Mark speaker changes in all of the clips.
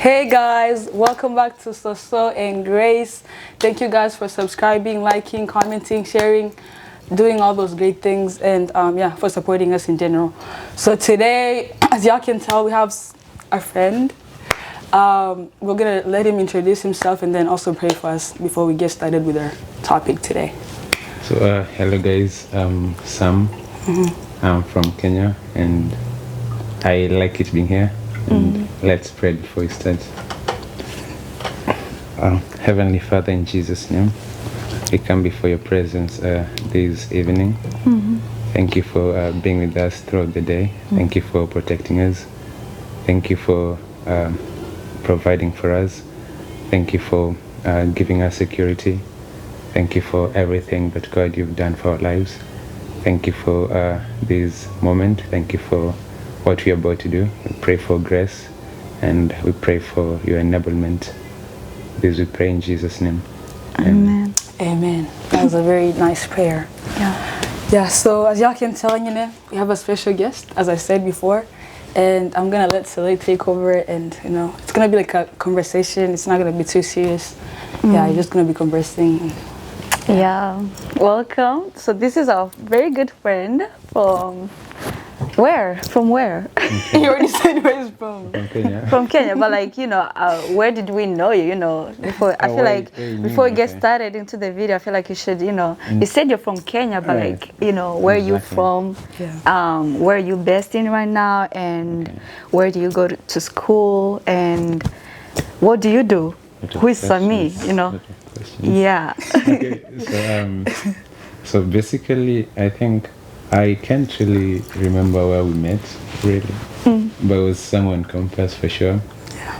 Speaker 1: Hey guys, welcome back to So and Grace. Thank you guys for subscribing, liking, commenting, sharing, doing all those great things, and yeah, for supporting us in general. So today, as y'all can tell, we have a friend. We're gonna let him introduce himself and then also pray for us before we get started with our topic today.
Speaker 2: So hello guys, I'm Sam. I'm from Kenya and I like it being here. And let's pray before we start. Heavenly Father, in Jesus' name, we come before your presence this evening. Thank you for being with us throughout the day. Thank you for protecting us. Thank you for providing for us. Thank you for giving us security. Thank you for everything that God you've done for our lives. Thank you for this moment. Thank you for what we're about to do. We pray for grace and we pray for your enablement. This we pray in Jesus' name.
Speaker 1: Amen. Amen. That was a very nice prayer. Yeah, so as y'all can tell, you know, we have a special guest, as I said before, and I'm gonna let Saleh take over, and you know, it's gonna be like a conversation. It's not gonna be too serious. Yeah, you're just gonna be conversing.
Speaker 3: Yeah, welcome. So this is our very good friend from where? From where?
Speaker 1: You already said where he's from.
Speaker 2: From Kenya.
Speaker 3: From Kenya, but like, you know, where did we know you, you know, before, I feel like, before we get started into the video, I feel like you should, you know, you said you're from Kenya, but like, you know, where are you from, where are you based in right now, and where do you go to school, and what do you do? Who is Sami, you know? Yeah.
Speaker 2: Okay, so basically, I think I can't really remember where we met, really, but it was somewhere on campus for sure.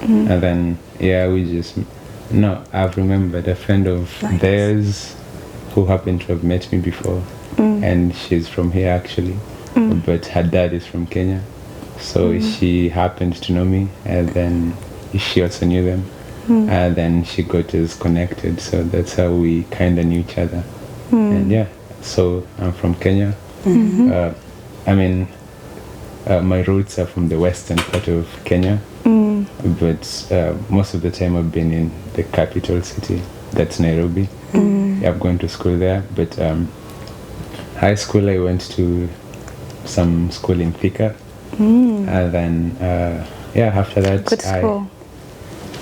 Speaker 2: And then, yeah, we just, no, I've remembered a friend of theirs who happened to have met me before, and she's from here actually, but her dad is from Kenya, so she happened to know me, and then she also knew them, and then she got us connected, so that's how we kind of knew each other. And yeah, so I'm from Kenya. I mean, my roots are from the western part of Kenya, but most of the time I've been in the capital city, that's Nairobi. I've gone to school there, but high school I went to some school in Thika, and then yeah, after that
Speaker 3: Good school.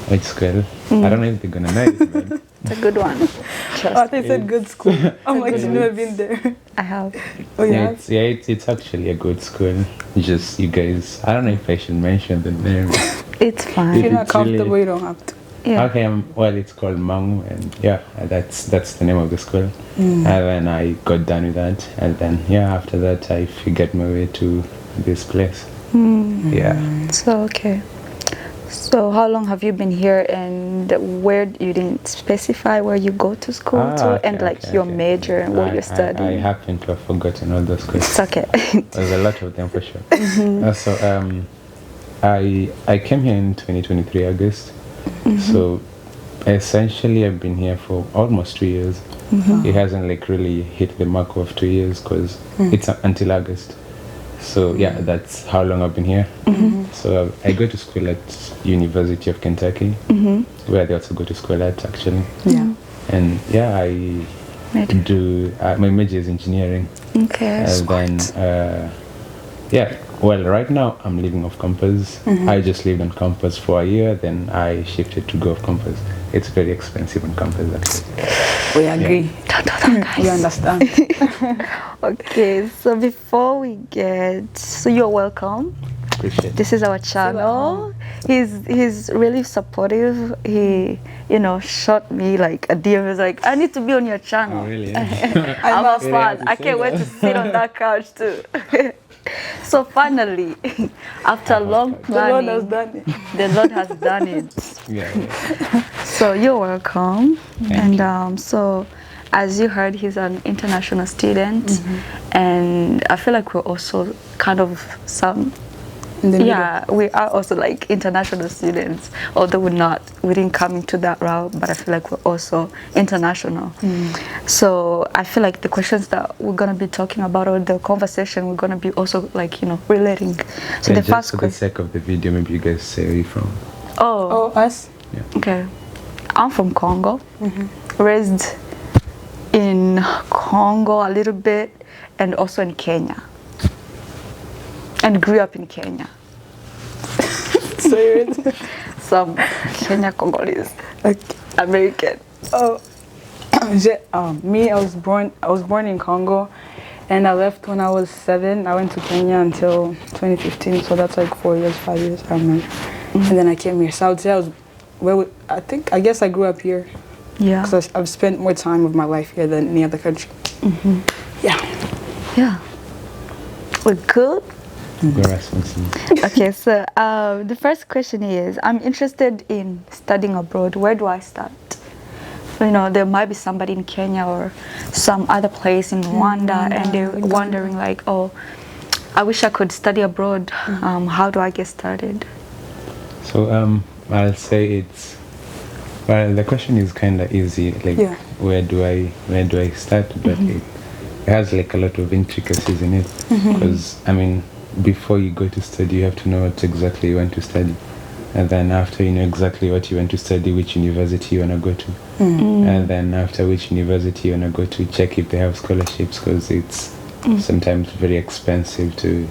Speaker 2: Which school? I don't know if they're gonna know it, but
Speaker 3: It's a good one.
Speaker 1: Oh, they said good school. I'm like, you've never been there.
Speaker 3: I have.
Speaker 1: Oh,
Speaker 2: yeah, it's actually a good school. Just you guys, I don't know if I should mention the name.
Speaker 3: It's fine.
Speaker 1: If you're not
Speaker 2: It's
Speaker 1: comfortable,
Speaker 2: really,
Speaker 1: you don't have to.
Speaker 3: Yeah.
Speaker 2: Okay, well, it's called Mangu, and yeah, that's the name of the school. And then I got done with that, and then yeah, after that I figured my way to this place. Yeah.
Speaker 3: So, okay. So how long have you been here, and where you didn't specify where you go to school to, and like your major and what you're studying?
Speaker 2: I happen to have forgotten all those questions.
Speaker 3: It's okay.
Speaker 2: There's a lot of them for sure. So I came here in 2023 August. So essentially I've been here for almost 2 years. It hasn't like really hit the mark of 2 years because it's until August. So yeah, that's how long I've been here. So I go to school at University of Kentucky, where they also go to school at actually. And yeah, I do my major is engineering.
Speaker 3: Okay.
Speaker 2: And then yeah, well, right now I'm living off campus. I just lived on campus for a year, then I shifted to go off campus. It's very expensive on campus actually.
Speaker 1: We agree. We understand.
Speaker 3: Okay, so before we get, so you're welcome.
Speaker 2: Appreciate
Speaker 3: This is our channel. He's really supportive. He, you know, shot me like a DM. He's like, I need to be on your channel.
Speaker 2: Oh, really?
Speaker 3: I'm a fan. I can't wait to sit on that couch too. So finally, after long planning, the Lord has done it.
Speaker 2: Yeah.
Speaker 3: So you're welcome. And so, as you heard, he's an international student, and I feel like we're also kind of yeah, we are also like international students, although we didn't come into that route, but I feel like we're also international. So I feel like the questions that we're gonna be talking about, or the conversation, we're gonna be also like, you know, relating. So
Speaker 2: yeah,
Speaker 3: the first
Speaker 2: for the sake of the video, maybe you guys say where you're from.
Speaker 3: Oh.
Speaker 1: Oh, us?
Speaker 2: Yeah.
Speaker 3: Okay. I'm from Congo. Raised in Congo a little bit, and also in Kenya. And grew up in Kenya.
Speaker 1: So you're
Speaker 3: Some Kenya Congolese.
Speaker 1: okay.
Speaker 3: American.
Speaker 1: Oh, me, I was born in Congo, and I left when I was 7. I went to Kenya until 2015, so that's like 4 years, 5 years, I don't remember. And then I came here. So I would say I guess I grew up here.
Speaker 3: Yeah.
Speaker 1: Because I've spent more time of my life here than any other country. Yeah.
Speaker 3: Yeah. We're good. Okay, so the first question is, I'm interested in studying abroad. Where do I start? You know, there might be somebody in Kenya or some other place in Rwanda, and they're wondering like, oh, I wish I could study abroad. How do I get started?
Speaker 2: So I'll say the question is kind of easy, like where do I start, but it has like a lot of intricacies in it, because I mean, before you go to study, you have to know what exactly you want to study, and then after you know exactly what you want to study, which university you want to go to, and then after which university you want to go to, check if they have scholarships, because it's sometimes very expensive to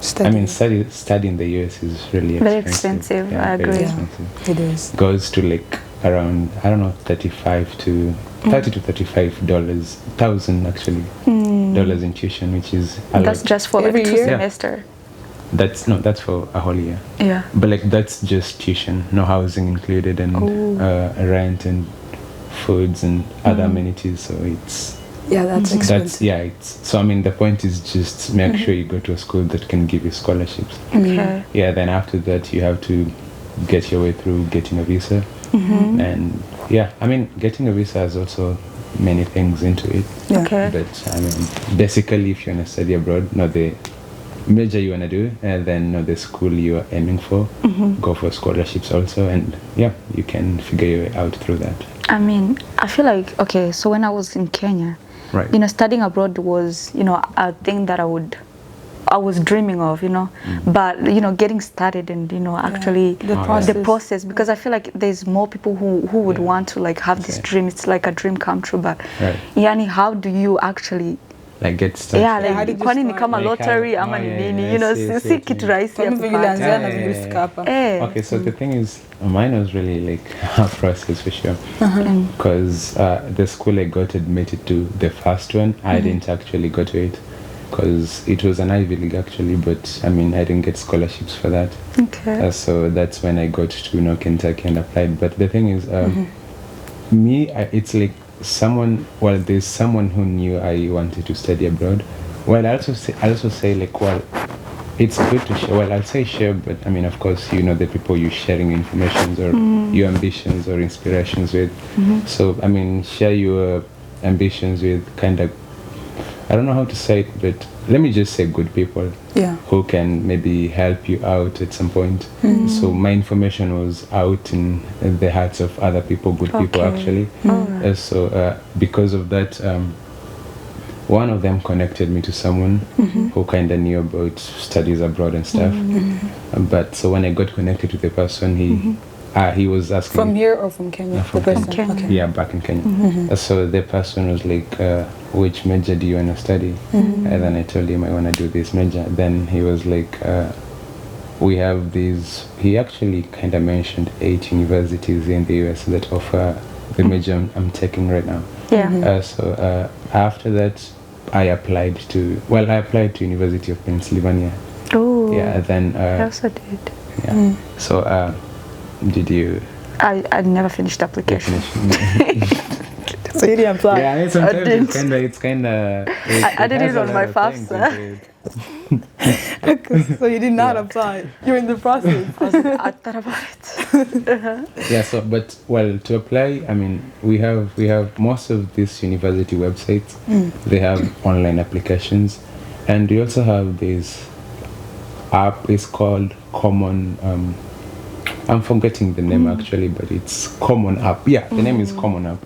Speaker 1: Study.
Speaker 2: I mean, study in the US is really expensive.
Speaker 3: Very expensive,
Speaker 2: yeah,
Speaker 3: I agree.
Speaker 2: very expensive.
Speaker 1: It is.
Speaker 2: Goes to like around, I don't know, $30 to $35 thousand actually dollars in tuition, which is a
Speaker 3: That's
Speaker 2: lot.
Speaker 3: just for
Speaker 1: Every
Speaker 3: like 2
Speaker 1: year?
Speaker 3: semester.
Speaker 2: That's for a whole year.
Speaker 3: Yeah.
Speaker 2: But like that's just tuition, no housing included, and rent and foods and other amenities. So it's
Speaker 1: That's expensive.
Speaker 2: so I mean the point is just make sure you go to a school that can give you scholarships.
Speaker 3: Okay.
Speaker 2: Yeah, then after that you have to get your way through getting a visa. And yeah, I mean getting a visa has also many things into it.
Speaker 1: Yeah.
Speaker 3: Okay.
Speaker 2: But I mean basically if you want to study abroad, know the major you want to do, and then know the school you are aiming for, go for scholarships also, and yeah, you can figure your way out through that.
Speaker 3: I mean, I feel like, okay, so when I was in Kenya,
Speaker 2: Right.
Speaker 3: you know, studying abroad was, you know, a thing that I was dreaming of, you know, but, you know, getting started and, you know, actually
Speaker 1: The
Speaker 3: the process, because I feel like there's more people who would want to like have this dream. It's like a dream come true, but yani, how do you actually
Speaker 2: like get started?
Speaker 3: yeah,
Speaker 1: how
Speaker 3: like
Speaker 1: did you
Speaker 3: kwani ni
Speaker 1: start?
Speaker 3: kama
Speaker 2: Like
Speaker 3: lottery
Speaker 2: how-
Speaker 3: ama ni
Speaker 2: yeah,
Speaker 3: nini,
Speaker 2: yeah,
Speaker 3: you know,
Speaker 2: yes,
Speaker 3: si kitu rahisi ya
Speaker 1: Kama vile
Speaker 3: kupata.
Speaker 1: ilianzia na vile ulifika hapa.
Speaker 2: Okay, so the thing is, mine was really like a process for sure, because the school I got admitted to, the first one, I didn't actually go to it, because it was an Ivy League actually, but I mean I didn't get scholarships for that.
Speaker 3: Okay.
Speaker 2: So that's when I got to Kentucky and applied. But the thing is, it's like there's someone who knew I wanted to study abroad. Well, I also say like, well, it's good to share. Well, I'll say share, but I mean, of course, you know the people you're sharing information or your ambitions or inspirations with. So, I mean, share your ambitions with kind of, I don't know how to say it, but let me just say good people who can maybe help you out at some point. So my information was out in the hearts of other people, good people actually. So because of that, one of them connected me to someone who kind of knew about studies abroad and stuff. But so when I got connected to the person, he was asking
Speaker 1: From here or from Kenya?
Speaker 2: From
Speaker 1: the person?
Speaker 3: Kenya.
Speaker 1: Okay.
Speaker 2: Yeah, back in Kenya. So the person was like, which major do you want to study? And then I told him I want to do this major. Then he was like, we have these, he actually kind of mentioned 8 universities in the US that offer the major I'm taking right now.
Speaker 3: Yeah.
Speaker 2: So after that, I applied to University of Pennsylvania.
Speaker 3: Oh.
Speaker 2: Yeah, then
Speaker 3: I also did.
Speaker 2: yeah. So did you
Speaker 3: I never finished the application.
Speaker 2: finish?
Speaker 1: So you didn't apply?
Speaker 2: Yeah, sometimes it's kind of.
Speaker 3: I did it on my FAFSA.
Speaker 1: So you did not apply. You're in the process.
Speaker 3: I thought about it.
Speaker 2: Yeah. So, but well, to apply, I mean, we have most of these university websites. They have online applications, and we also have this app. It's called Common. I'm forgetting the name actually, but it's Common App. Yeah, the name is Common App.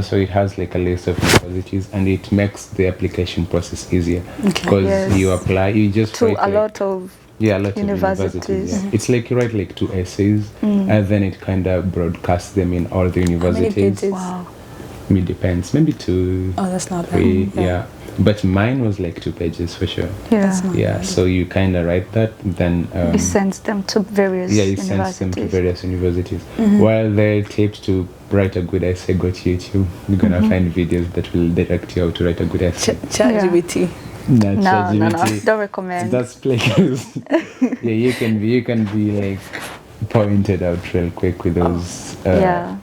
Speaker 2: So it has like a list of universities, and it makes the application process easier because you apply, you just
Speaker 3: To
Speaker 2: write,
Speaker 3: a
Speaker 2: like,
Speaker 3: lot of
Speaker 2: Yeah, a lot of universities. Yeah. It's like you write like 2 essays, and then it kind of broadcasts them in all the universities.
Speaker 1: How many pages?
Speaker 3: Wow.
Speaker 2: It depends, maybe 2.
Speaker 1: Oh, that's not
Speaker 2: 3.
Speaker 1: bad.
Speaker 2: Yeah. But mine was like 2 pages for sure.
Speaker 3: Yeah.
Speaker 2: Yeah. So you kind of write that, then
Speaker 3: it sends them to various universities.
Speaker 2: Yeah, it sends them to various universities. While the tips to write a good essay, go to YouTube. You're gonna find videos that will direct you how to write a good essay.
Speaker 1: ChatGPT.
Speaker 3: No, don't recommend.
Speaker 2: That's plagiarism. Yeah, you can be like pointed out real quick with those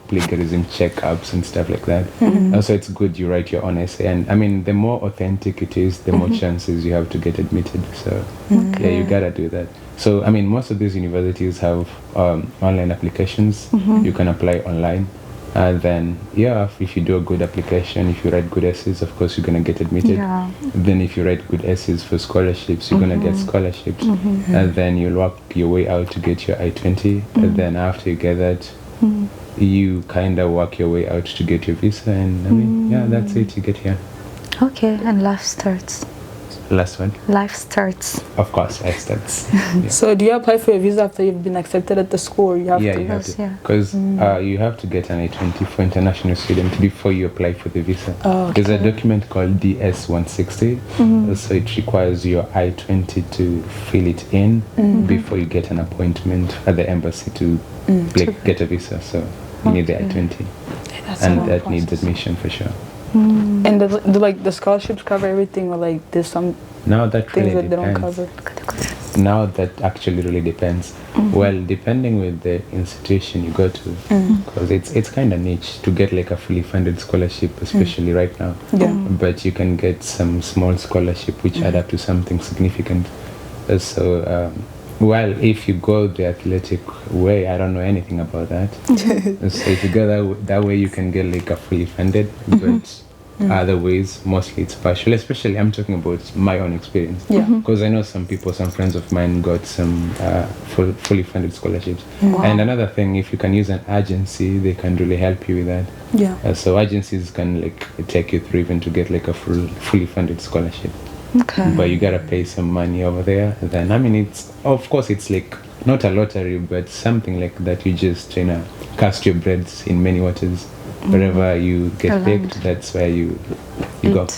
Speaker 2: plagiarism checkups and stuff like that. Also, it's good you write your own essay, and I mean, the more authentic it is, the more chances you have to get admitted. So yeah, you gotta do that. So I mean, most of these universities have online applications. You can apply online. And then, if you do a good application, if you write good essays, of course, you're going to get admitted.
Speaker 3: Yeah.
Speaker 2: Then if you write good essays for scholarships, you're going to get scholarships. And then you'll work your way out to get your I-20. And then after you get that, you kind of work your way out to get your visa. And I mean, that's it. You get here.
Speaker 3: Okay, and life starts.
Speaker 2: Last one?
Speaker 3: Life starts.
Speaker 2: Of course, life starts. Yeah.
Speaker 1: So do you apply for a visa after you've been accepted at the school? Or you have to?
Speaker 2: You have to. Because you have to get an I-20 for international student before you apply for the visa.
Speaker 1: Oh, okay.
Speaker 2: There's a document called DS-160. So it requires your I-20 to fill it in before you get an appointment at the embassy to get a visa. So you need the I-20. And that needs admission for sure.
Speaker 1: And do like the scholarships cover everything, or like there's some
Speaker 2: now that
Speaker 1: things
Speaker 2: really
Speaker 1: that they
Speaker 2: depends.
Speaker 1: don't cover?
Speaker 2: Now that actually really depends. Well, depending with the institution you go to, because it's kind of niche to get like a fully funded scholarship, especially right now.
Speaker 1: Yeah.
Speaker 2: But you can get some small scholarship which add up to something significant. So well, if you go the athletic way, I don't know anything about that. So if you go that way, you can get like a fully funded, but other ways, mostly it's partial. Especially, I'm talking about my own experience.
Speaker 1: Yeah.
Speaker 2: Because I know some people, some friends of mine got some fully funded scholarships.
Speaker 3: Wow.
Speaker 2: And another thing, if you can use an agency, they can really help you with that.
Speaker 1: Yeah.
Speaker 2: So agencies can like take you through even to get like a fully funded scholarship.
Speaker 3: Okay.
Speaker 2: But you gotta pay some money over there. Then I mean, it's of course it's like not a lottery, but something like that. You just cast your breads in many waters. Wherever you get picked, that's where you go.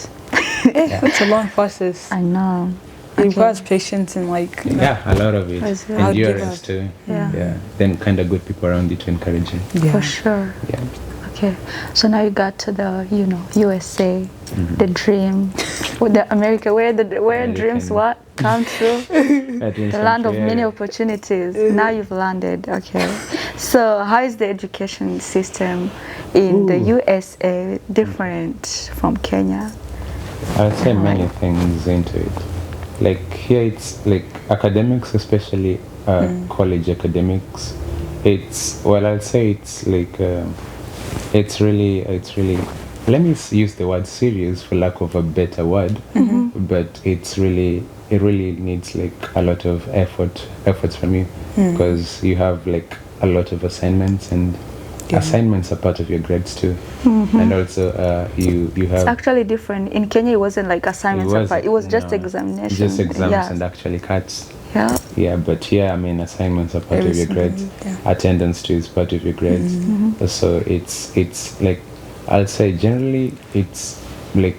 Speaker 1: It's a long process.
Speaker 3: I know.
Speaker 1: It requires patience and like
Speaker 2: a lot of it. Endurance too.
Speaker 3: Yeah.
Speaker 2: Then kind of good people around you to encourage you.
Speaker 3: For sure.
Speaker 2: Yeah.
Speaker 3: Okay, so now you got to the USA, the dream, with the America, where dreams come true, the land of many opportunities. Now you've landed. Okay, so how is the education system in the USA different from Kenya?
Speaker 2: I'll say many things into it. Like here, it's like academics, especially college academics. I'll say it's like. It's really, let me use the word serious for lack of a better word, but it really needs like a lot of efforts from you, because you have like a lot of assignments, and assignments are part of your grades too. And also you have...
Speaker 3: It's actually different. In Kenya it wasn't like assignments, it was just examinations.
Speaker 2: Just exams and actually cuts.
Speaker 3: Yeah,
Speaker 2: but here, I mean, assignments are part of your grades. Attendance too is part of your grades. So it's like, I'll say generally, it's like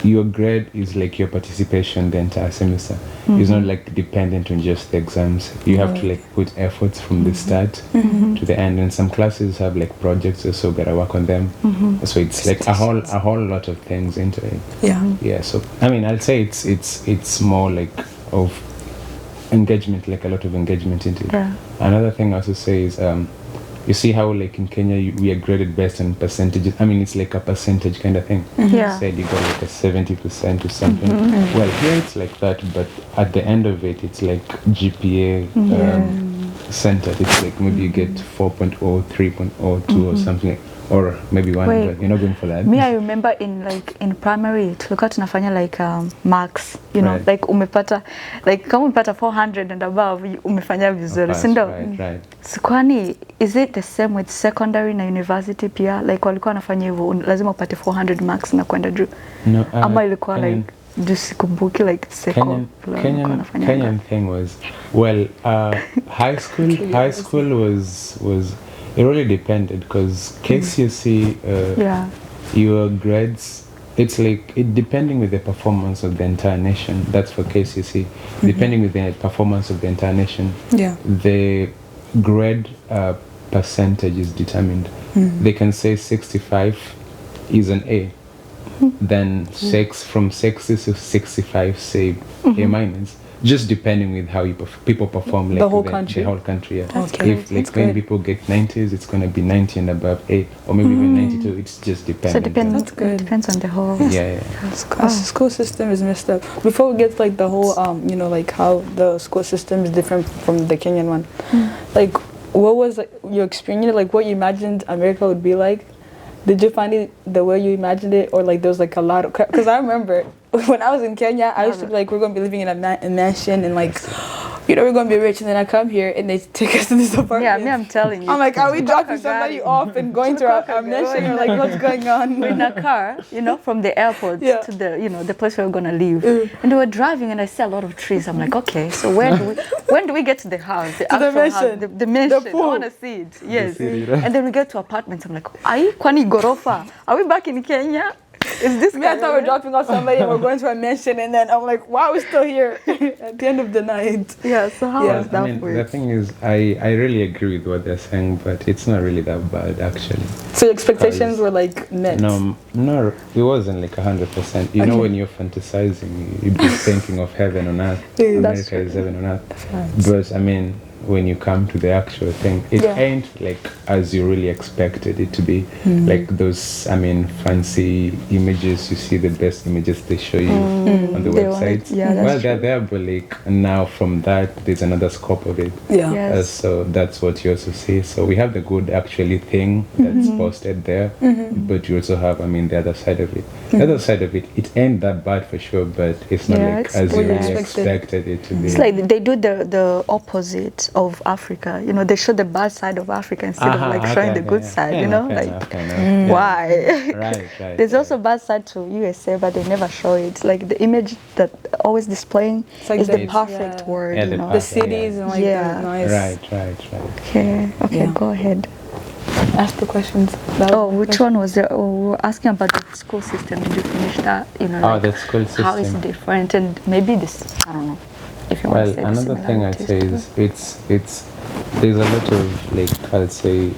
Speaker 2: your grade is like your participation the entire semester. It's not like dependent on just the exams. You have to like put efforts from the start to the end. And some classes have like projects, so gotta work on them. So it's like a whole lot of things into it. Yeah. So I mean, I'll say it's more like of engagement, like a lot of engagement into it. Another thing I also say is you see how like in Kenya we are graded based on percentages. I mean, it's like a percentage kind of thing. You said you got like a 70% or something. Well, here it's like that, but at the end of it, it's like GPA centered. It's like maybe you get 4.0, 3.02 or something, or maybe 1, but you're not going for that.
Speaker 3: Me, I remember in primary tulikuwa tunafanya like marks, you know, like umepata, like kama umepata 400 and above, umefanya vizuri, si ndio? Sikwani, is it the same with secondary na university pia? Like walikuwa wanafanya hivyo, lazima upate 400 marks na kwenda juu?
Speaker 2: No,
Speaker 3: ama ilikuwa like Dusikumbuki like seko.
Speaker 2: Kenyan thing was, well, high school was it really depended because KCSE, your grades, it's like it depending with the performance of the entire nation. That's for KCSE. Depending with the performance of the entire nation, the grade percentage is determined. They can say 65 is an A. Then from 60 to 65 say A minus, just depending with how people perform, like
Speaker 1: the whole country.
Speaker 2: The whole country, yeah.
Speaker 1: Okay.
Speaker 2: If like when people get 90s, it's gonna be 90 and above A, or maybe even 92. It's just dependent.
Speaker 3: So it depends on the whole.
Speaker 2: Yeah.
Speaker 1: The school system is messed up. Before we get like the whole, you know, like how the school system is different from the Kenyan one. Like, what was like, your experience? Like, what you imagined America would be like? Did you find it the way you imagined it, or like there was like a lot of? Because I remember when I was in Kenya, I used to be like, we're gonna be living in a mansion and like, you know, we're gonna be rich. And then I come here and they take us to this apartment.
Speaker 3: Yeah, me, I'm telling you.
Speaker 1: I'm like, are we dropping somebody off and going to our mansion, or like what's going on?
Speaker 3: We're in a car, you know, from the airport to the, you know, the place we're gonna live. And we were driving, and I see a lot of trees. I'm like, okay, so when do we get to the house? The actual
Speaker 1: mansion.
Speaker 3: house, the mansion.
Speaker 1: The pool.
Speaker 3: I wanna see it. Yes.
Speaker 2: city, right?
Speaker 3: And then we get to apartments. I'm like, kwani gorofa? Are we back in Kenya? Is this?
Speaker 1: Me, I thought we're dropping off somebody and we're going to a mansion, and then I'm like, wow, we're still here at the end of the night.
Speaker 3: Yeah. So how is that
Speaker 2: I mean,
Speaker 3: for
Speaker 2: the thing is, I really agree with what they're saying, but it's not really that bad actually.
Speaker 1: So your expectations were like met?
Speaker 2: No, it wasn't like 100%. You know, when you're fantasizing, you'd be thinking of heaven on earth. America is heaven on earth.
Speaker 1: Right.
Speaker 2: But I mean, when you come to the actual thing, it ain't like as you really expected it to be. Like those, I mean, fancy images, you see the best images they show you on the websites. Well, they're there, but like now from that, there's another scope of it. So that's what you also see. So we have the good actually thing that's posted there, but you also have, I mean, the other side of it. The other side of it, it ain't that bad for sure, but it's not like as you really expected it to be.
Speaker 3: It's like they do the opposite of Africa. You know, they show the bad side of Africa instead of like showing the good side. You know, why?
Speaker 2: Right.
Speaker 3: There's also bad side to U.S.A, but they never show it. Like the image that always displaying is the perfect word. You know,
Speaker 1: the cities and like the nice.
Speaker 2: Right.
Speaker 3: Okay, go ahead.
Speaker 1: Ask the questions.
Speaker 3: Which one was there? Oh, we were asking about the school system. Did you finish that? You know, like
Speaker 2: the school system.
Speaker 3: How is it different? And maybe this, I don't know. If you want to say
Speaker 2: another thing I'd say is it's there's a lot of like I'd say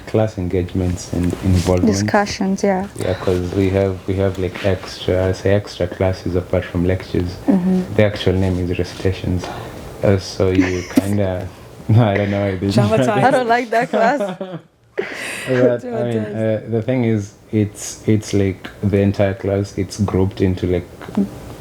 Speaker 2: class engagements and involvement.
Speaker 3: Discussions, yeah.
Speaker 2: Yeah, because we have like extra classes apart from lectures. The actual name is recitations. So you kinda I don't know.
Speaker 3: I don't like that class.
Speaker 2: But I mean, the thing is, it's like the entire class. It's grouped into like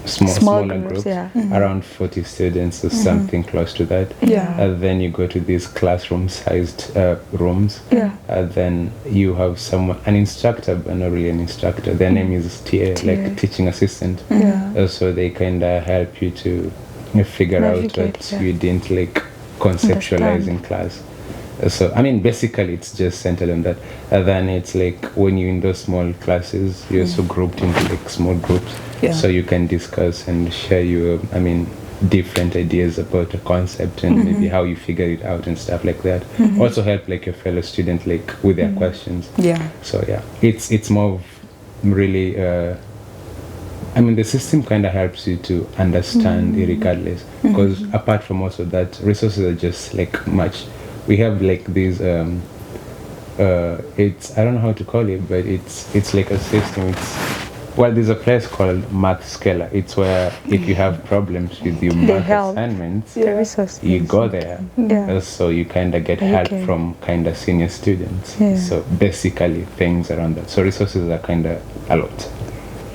Speaker 2: smaller groups, around 40 students or something close to that. And then you go to these classroom-sized rooms. Then you have an instructor, but not really an instructor. Their name is TA, like teaching assistant. So they kind of help you to figure out what you didn't like conceptualize in class. So I mean, basically it's just centered on that. And then it's like when you're in those small classes, you're also grouped into like small groups, so you can discuss and share your, I mean, different ideas about a concept and maybe how you figure it out and stuff like that. Also help like your fellow student like with their questions. So it's more of really I mean, the system kind of helps you to understand regardless, because apart from also that, resources are just like much. We have like these it's, I don't know how to call it, but it's like a system. There's a place called Math Scaler. It's where if you have problems with your math assignments, you go there. So you kind of get help from kind of senior students. So basically things around that. So resources are kind of a lot.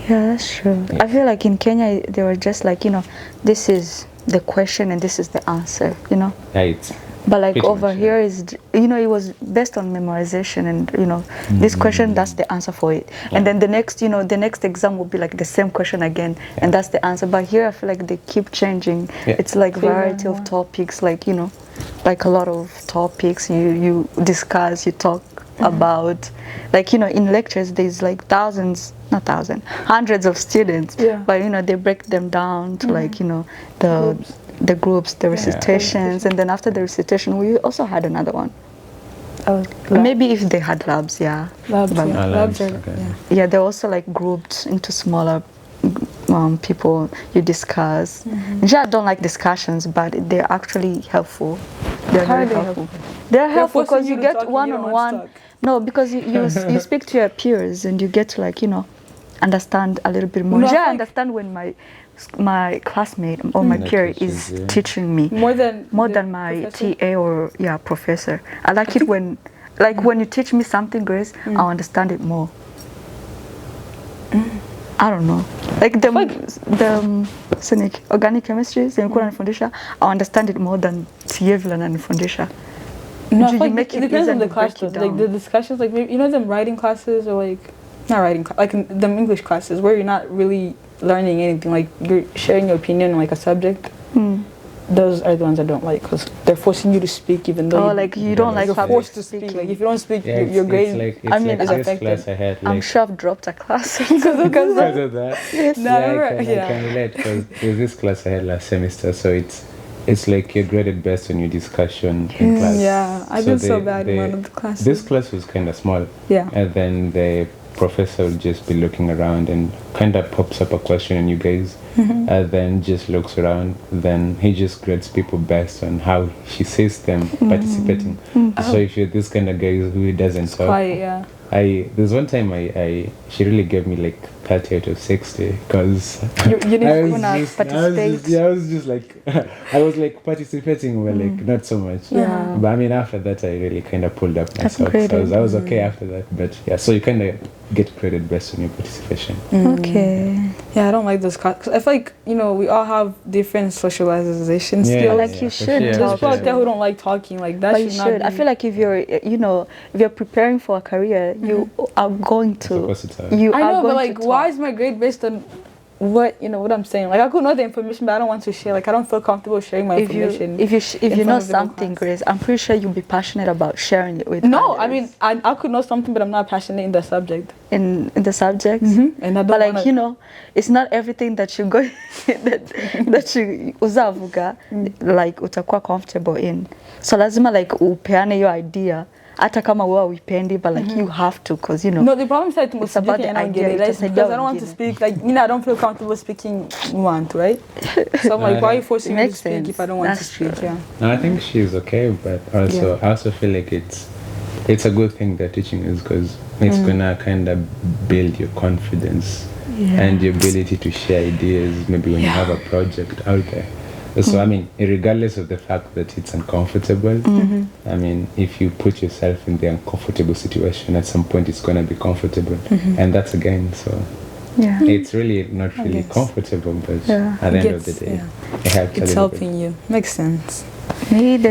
Speaker 3: Yeah, that's true. I feel like in Kenya they were just like, you know, this is the question and this is the answer, you know. But like over here is, you know, it was based on memorization and, you know, this question, that's the answer for it. And then the next, you know, the next exam will be like the same question again, and that's the answer. But here I feel like they keep changing. It's like variety of topics, like, you know, like a lot of topics you discuss, you talk about, like, you know, in lectures there's like hundreds of students, but you know, they break them down to like, you know, the groups, the recitations, and then after the recitation we also had another one. Maybe if they had labs,
Speaker 1: labs are,
Speaker 3: yeah, they're also like grouped into smaller people. You discuss. I don't like discussions, but they're actually helpful. They're very helpful. They're helpful because you get one-on-one. No, because you speak to your peers and you get to, like, you know, understand a little bit more. I understand when my classmate or my peer is teaching me more than my professor? TA or professor. I like it when, like, when you teach me something, Grace, I understand it more. I don't know, like the organic chemistry I understand it more than TA vile ananifundisha.
Speaker 1: No, it depends on the class though. Like the discussions, like maybe, you know, them writing classes, or like not writing, like in them English classes where you're not really learning anything, like you're sharing your opinion on like a subject. Those are the ones I don't like, because they're forcing you to speak even though
Speaker 3: you don't like
Speaker 1: you're forced to speak. Like if you don't speak, your grade is affected.
Speaker 3: I'm sure I've dropped a class because of
Speaker 2: that. Yes. I can relate, because there's this class I had last semester, so it's like you're graded based on your discussion in class.
Speaker 1: Yeah, I did so bad in one of the classes.
Speaker 2: This class was kind of small. Yeah. And then the professor will just be looking around and kind of pops up a question on you guys, and then just looks around, then he just grades people based on how she sees them participating. So if you're this kind of guy who doesn't talk,
Speaker 1: quiet,
Speaker 2: there's one time she really gave me like 30 out of 60, because
Speaker 3: you didn't participate.
Speaker 2: I was just like I was like participating, but like not so much. But I mean, after that I really kind of pulled up myself, so I was okay after that. But so you kind of get credit based on your participation.
Speaker 3: Okay.
Speaker 1: I don't like those classes. I feel like, you know, we all have different socialization skills.
Speaker 3: Like you should.
Speaker 1: There's people out there who don't like talking, like that.
Speaker 3: But you should. I feel like if you're preparing for a career, you are going to.
Speaker 1: I know, but like, why is my grade based on what I'm saying? Like, I could know the information, but I don't want to share. Like, I don't feel comfortable sharing my information.
Speaker 3: If you know something, Grace, I'm pretty sure you'll be passionate about sharing it with
Speaker 1: others.
Speaker 3: I
Speaker 1: mean, I could know something, but I'm not passionate in the subject.
Speaker 3: In the subject,
Speaker 1: and I don't.
Speaker 3: But like, you know, it's not everything that you go that you uzavuga like utakuwa comfortable in. So lazima like upeane your idea. Hata kama wewe uipendi, but like you have to, because you know.
Speaker 1: No, the problem is that it's about the idea, because I don't want to speak. Like, you know, I don't feel comfortable speaking. Right? So I'm like, why are you forcing me to speak if I don't want to speak? Yeah.
Speaker 2: No, I think she's okay, but also I also feel like it's a good thing that teaching is, because it's gonna kind of build your confidence and your ability to share ideas. Maybe when you have a project out there. So I mean, regardless of the fact that it's uncomfortable, I mean, if you put yourself in the uncomfortable situation, at some point it's gonna be comfortable, and that's again. So it's really not really comfortable, but at the end of the day, it helps.
Speaker 1: It's helping you. Makes sense.
Speaker 3: Maybe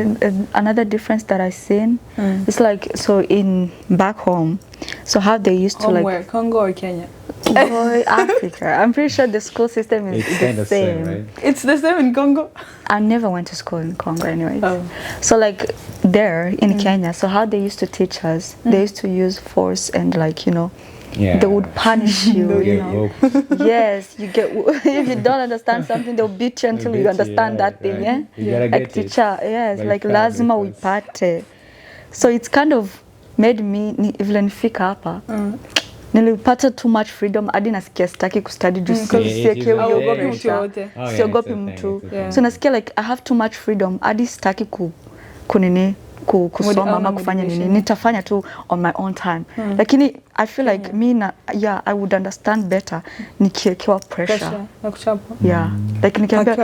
Speaker 3: another difference that I've seen is like, so in back home, so how they used to like.
Speaker 1: Where, Congo or Kenya?
Speaker 3: Boy, Africa. I'm pretty sure the school system is the same.
Speaker 2: Right?
Speaker 1: It's the same in Congo.
Speaker 3: I never went to school in Congo anyways. So like there in Kenya, so how they used to teach us, they used to use force and like, you know, they would punish you, you know. Yes, you get, if you don't understand something, they'll beat you until you understand that thing, like teacher, like lazima uipate. So it's kind of made me vile nifika hapa. Nilipata too much freedom hadi nasikia sitaki kustudy juu siogopi mtu. So nasikia like I have too much freedom hadi sitaki kusoma ama kufanya nini, nitafanya tu on my own time. Lakini I feel like I would understand better nikiekewa pressure. Like nikiambia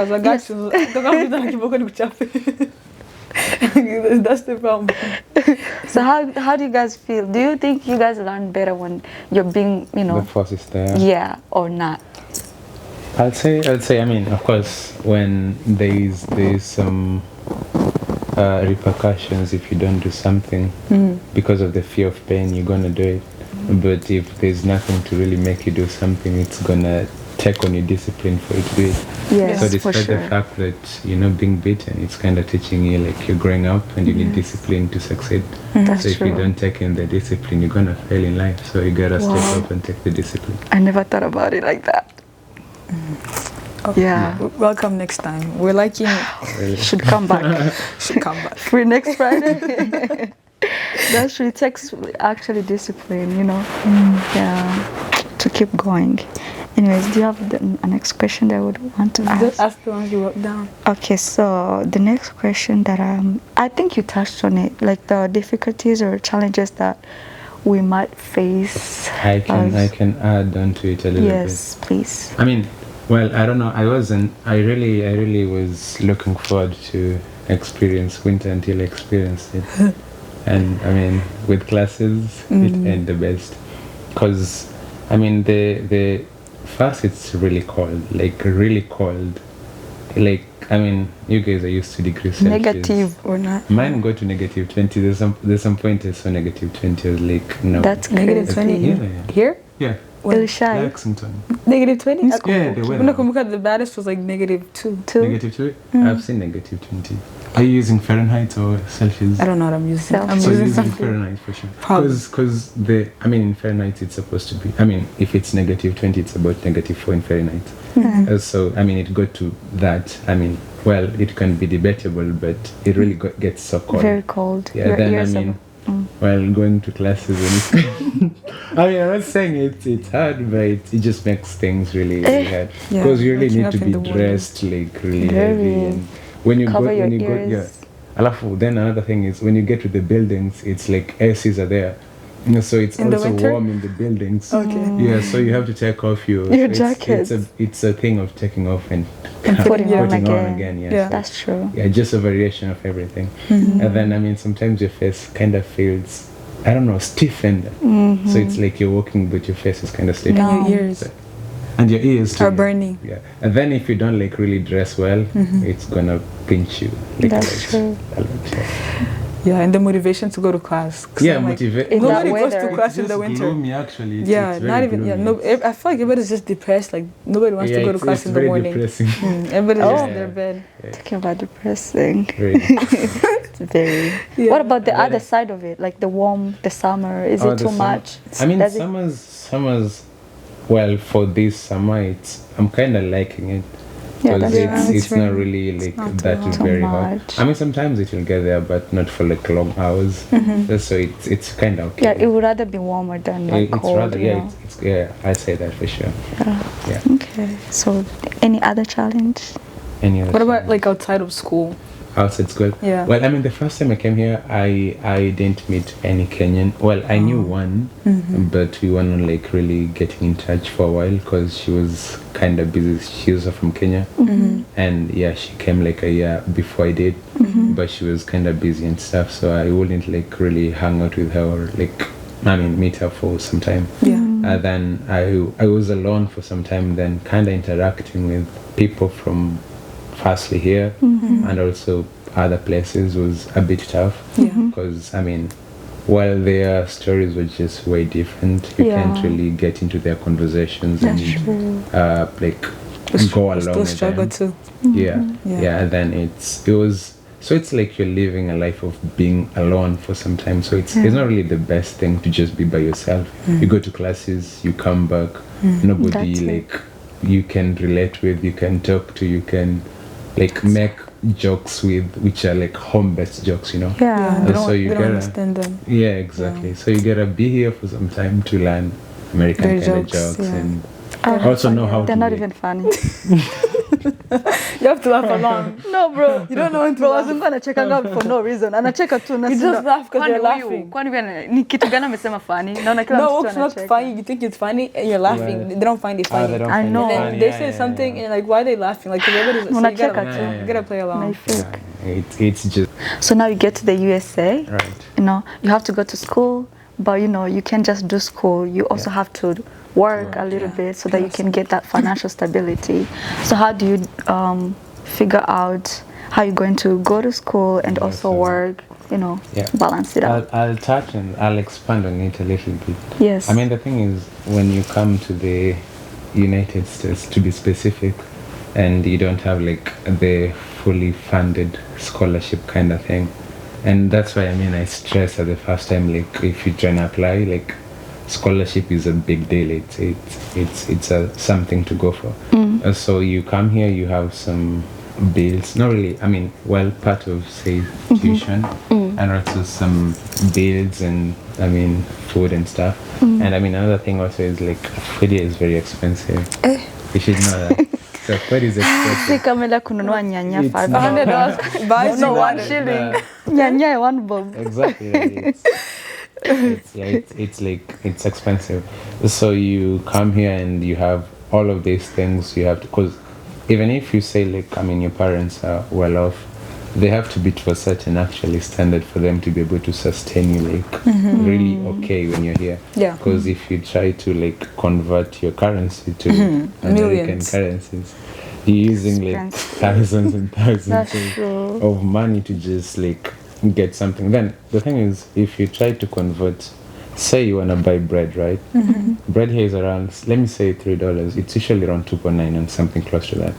Speaker 1: that's the problem.
Speaker 3: So how do you guys feel? Do you think you guys learn better when you're being, you know,
Speaker 2: the force is there?
Speaker 3: Or not?
Speaker 2: I'd say I mean, of course, when there's some repercussions if you don't do something, because of the fear of pain, you're gonna do it. But if there's nothing to really make you do something, it's gonna take on your discipline for it to do it.
Speaker 3: Yes,
Speaker 2: So
Speaker 3: for
Speaker 2: despite
Speaker 3: sure.
Speaker 2: the fact that you're not being beaten, it's kind of teaching you like you're growing up and you need discipline to succeed.
Speaker 3: That's
Speaker 2: So if you
Speaker 3: true.
Speaker 2: don't take in the discipline, you're gonna fail in life. So you gotta
Speaker 3: Wow.
Speaker 2: step up and take the discipline.
Speaker 3: I never thought about it like that. Yeah.
Speaker 1: Welcome next time. We're liking.
Speaker 3: Should come back.
Speaker 1: Should come back.
Speaker 3: Free next Friday. That's true. It takes actually discipline, you know. Yeah. To keep going. Anyways, do you have a next question that I would want to ask?
Speaker 1: Just ask the ones you wrote down.
Speaker 3: Okay, so the next question that I think you touched on it, like the difficulties or challenges that we might face.
Speaker 2: I can add on to it a little bit.
Speaker 3: Yes, please.
Speaker 2: I mean, well, I don't know. I really was looking forward to experience winter until I experienced it. And I mean, with classes, it ain't the best. Because, I mean, the first it's really cold, like really cold. Like, I mean, you guys are used to degrees Celsius.
Speaker 3: Negative or not?
Speaker 2: Mine go to negative 20. There's some point I saw negative 20. I was like, no.
Speaker 3: That's
Speaker 1: Negative
Speaker 3: crazy.
Speaker 1: 20
Speaker 2: Yeah.
Speaker 1: here?
Speaker 2: Yeah.
Speaker 3: Elshai.
Speaker 2: Lexington.
Speaker 1: Negative 20?
Speaker 2: Yeah, the weather.
Speaker 1: Nakumbuka the baddest was like negative 2.
Speaker 2: Negative 2? I've seen negative 20. Are you using Fahrenheit or Celsius?
Speaker 1: I don't know what I'm using. I'm
Speaker 3: Celsius.
Speaker 2: So you're
Speaker 1: using
Speaker 2: using
Speaker 1: something.
Speaker 2: Fahrenheit for sure.
Speaker 1: Probably.
Speaker 2: Because I mean, in Fahrenheit it's supposed to be, I mean, if it's negative 20, it's about negative 4 in Fahrenheit. So, I mean, it got to that. I mean, well, it can be debatable, but it really gets so cold.
Speaker 3: Very cold.
Speaker 2: Yeah,
Speaker 3: Your
Speaker 2: then I
Speaker 3: ears are-
Speaker 2: mean, while going to classes, and I mean, I'm not saying it's hard, but it just makes things really hard.
Speaker 1: Yeah,
Speaker 2: Because you really
Speaker 1: waking
Speaker 2: need
Speaker 1: up
Speaker 2: to
Speaker 1: in
Speaker 2: be
Speaker 1: the morning.
Speaker 2: dressed like really
Speaker 3: Very.
Speaker 2: heavy. And when you
Speaker 3: Cover your
Speaker 2: yeah.
Speaker 3: ears.
Speaker 2: Alafu, then another thing is when you get to the buildings, it's like ACs are there. You know, so it's
Speaker 1: In the
Speaker 2: also
Speaker 1: winter?
Speaker 2: warm in the buildings.
Speaker 1: Okay.
Speaker 2: Yeah, so you have to take off your
Speaker 3: jacket.
Speaker 2: It's a thing of taking off and
Speaker 3: putting on
Speaker 2: putting on
Speaker 3: again.
Speaker 2: again. Yeah,
Speaker 1: Yeah.
Speaker 2: so
Speaker 3: That's true.
Speaker 2: yeah, just a variation of everything. And then I mean, sometimes your face kind of feels, I don't know, stiffened. So it's like you're walking, but your face is kind of stiff.
Speaker 1: And your ears
Speaker 2: And your ears too.
Speaker 1: are burning.
Speaker 2: Yeah, and then if you don't like really dress well, it's gonna pinch you. Like
Speaker 3: That's true.
Speaker 2: a lot, yeah.
Speaker 1: Yeah, and the motivation to go to class. 'Cause
Speaker 2: Yeah,
Speaker 1: I'm like,
Speaker 2: motivate.
Speaker 3: In that
Speaker 1: nobody goes to
Speaker 3: weather.
Speaker 1: class in the
Speaker 2: Just
Speaker 1: winter.
Speaker 2: gloomy, actually.
Speaker 1: Yeah,
Speaker 2: it's
Speaker 1: not
Speaker 2: very
Speaker 1: even. Yeah,
Speaker 2: gloomy.
Speaker 1: no. I feel like everybody's just depressed. Like nobody wants to go to
Speaker 2: it's-
Speaker 1: class
Speaker 2: it's
Speaker 1: in the
Speaker 2: very
Speaker 1: morning.
Speaker 2: depressing.
Speaker 1: Everybody's just in
Speaker 2: Yeah.
Speaker 1: their bed.
Speaker 3: Talking about depressing.
Speaker 2: Very.
Speaker 3: It's very.
Speaker 1: Yeah.
Speaker 3: What about the
Speaker 2: And then
Speaker 3: other side of it? Like the warm, the summer? Is
Speaker 2: Oh,
Speaker 3: it
Speaker 2: the
Speaker 3: too
Speaker 2: summer-
Speaker 3: much?
Speaker 2: I mean,
Speaker 3: Does it-
Speaker 2: summers. Well, for this summer, I'm kind of liking it.
Speaker 3: Yeah,
Speaker 2: Because
Speaker 3: that's true.
Speaker 2: it's not really like
Speaker 1: not too
Speaker 2: that
Speaker 1: hot.
Speaker 3: Too
Speaker 2: very hot.
Speaker 3: much.
Speaker 2: I mean, sometimes it will get there, but not for like long hours. So it's kind of okay.
Speaker 3: Yeah, it would rather be warmer than like
Speaker 2: it's
Speaker 3: cold.
Speaker 2: rather,
Speaker 3: you
Speaker 2: yeah,
Speaker 3: know?
Speaker 2: it's yeah, I say that for sure. Yeah.
Speaker 3: Okay. So, any other challenge?
Speaker 2: Any other
Speaker 1: What about
Speaker 2: challenge?
Speaker 1: like outside of school?
Speaker 2: outside school?
Speaker 1: Yeah.
Speaker 2: Well, I mean, the first time I came here, I didn't meet any Kenyan. Well, I knew one, but we weren't like really getting in touch for a while because she was kind of busy. She was from Kenya, and yeah, she came like a year before I did, but she was kind of busy and stuff, so I wouldn't like really hang out with her or like, I mean, meet her for some time.
Speaker 1: Yeah.
Speaker 2: Then I was alone for some time, then kind of interacting with people from firstly here and also other places was a bit tough.
Speaker 1: Yeah.
Speaker 2: Because, I mean, while their stories were just way different, you can't really get into their conversations and like go along
Speaker 1: Still
Speaker 2: with
Speaker 1: struggle
Speaker 2: them.
Speaker 1: too.
Speaker 2: Yeah. And then it's like you're living a life of being alone for some time. So it's not really the best thing to just be by yourself. You go to classes, you come back, nobody
Speaker 3: That's it.
Speaker 2: like you can relate with, you can talk to, you can like make jokes with, which are like home-based jokes, you know.
Speaker 1: Yeah.
Speaker 2: And
Speaker 1: They don't,
Speaker 2: so you
Speaker 1: they don't
Speaker 2: gotta-
Speaker 1: understand them.
Speaker 2: Yeah, exactly. So you gotta be here for some time to learn American
Speaker 1: Their
Speaker 2: kind of
Speaker 1: jokes,
Speaker 2: jokes
Speaker 1: yeah.
Speaker 2: and
Speaker 3: Oh,
Speaker 2: also know how
Speaker 3: they're
Speaker 2: to
Speaker 3: not
Speaker 2: like-
Speaker 3: even funny.
Speaker 1: You have to laugh along.
Speaker 3: No, bro.
Speaker 1: You don't know when to
Speaker 3: Bro,
Speaker 1: laugh.
Speaker 3: wasn't gonna check out for no reason. Anacheka tu na
Speaker 1: You just laugh because you're
Speaker 3: Kwani
Speaker 1: laughing.
Speaker 3: Kwani wewe ni kitu gani amesema funny? Naona kila
Speaker 1: No,
Speaker 3: mtu
Speaker 1: it's not
Speaker 3: anacheka.
Speaker 1: funny. You think it's funny and you're laughing.
Speaker 2: Right.
Speaker 1: They don't find it funny.
Speaker 2: they don't
Speaker 3: I
Speaker 2: find it
Speaker 3: know.
Speaker 1: And then
Speaker 2: funny.
Speaker 1: they
Speaker 2: Yeah,
Speaker 1: say
Speaker 2: yeah,
Speaker 1: something
Speaker 2: yeah.
Speaker 1: and you're like, why are they laughing? Like, 'cause everybody's so you
Speaker 3: Unacheka
Speaker 1: gotta,
Speaker 3: tu.
Speaker 1: you gotta play along.
Speaker 3: My fake.
Speaker 2: It's just
Speaker 3: So now you get to the USA.
Speaker 2: right.
Speaker 3: You know, you have to go to school, but you know, you can't just do school. You also have to work a little bit so that you can get that financial stability. So how do you figure out how you're going to go to school and also work, you know,
Speaker 2: Yeah.
Speaker 3: balance it out?
Speaker 2: I'll touch and I'll expand on it a little bit.
Speaker 3: Yes.
Speaker 2: I mean, the thing is, when you come to the United States to be specific, and you don't have like the fully funded scholarship kind of thing. And that's why I stress at the first time, like if you try and apply, like scholarship is a big deal. It's something to go for. So you come here, you have some bills, not really, part of say tuition, and also some bills and food and stuff. And another thing also is like food here is very expensive. You should know that. So food is expensive.
Speaker 3: Si kamela kununua nyanya
Speaker 2: It's
Speaker 3: $500
Speaker 1: buys
Speaker 3: no
Speaker 1: you
Speaker 3: 1
Speaker 1: one.
Speaker 3: shilling. Nyanya 1 bob.
Speaker 2: Exactly. It's expensive. So you come here and you have all of these things you have to, because even if you say like your parents are well off, they have to be to a certain actually standard for them to be able to sustain you like really okay when you're here.
Speaker 1: Yeah.
Speaker 2: Because if you try to like convert your currency to American
Speaker 1: Millions.
Speaker 2: currencies, you're using like thousands and thousands of money to just like get something. Then the thing is, if you try to convert, say you want to buy bread, right? Bread here is around, let me say $3. It's usually around 2.9 and something close to that.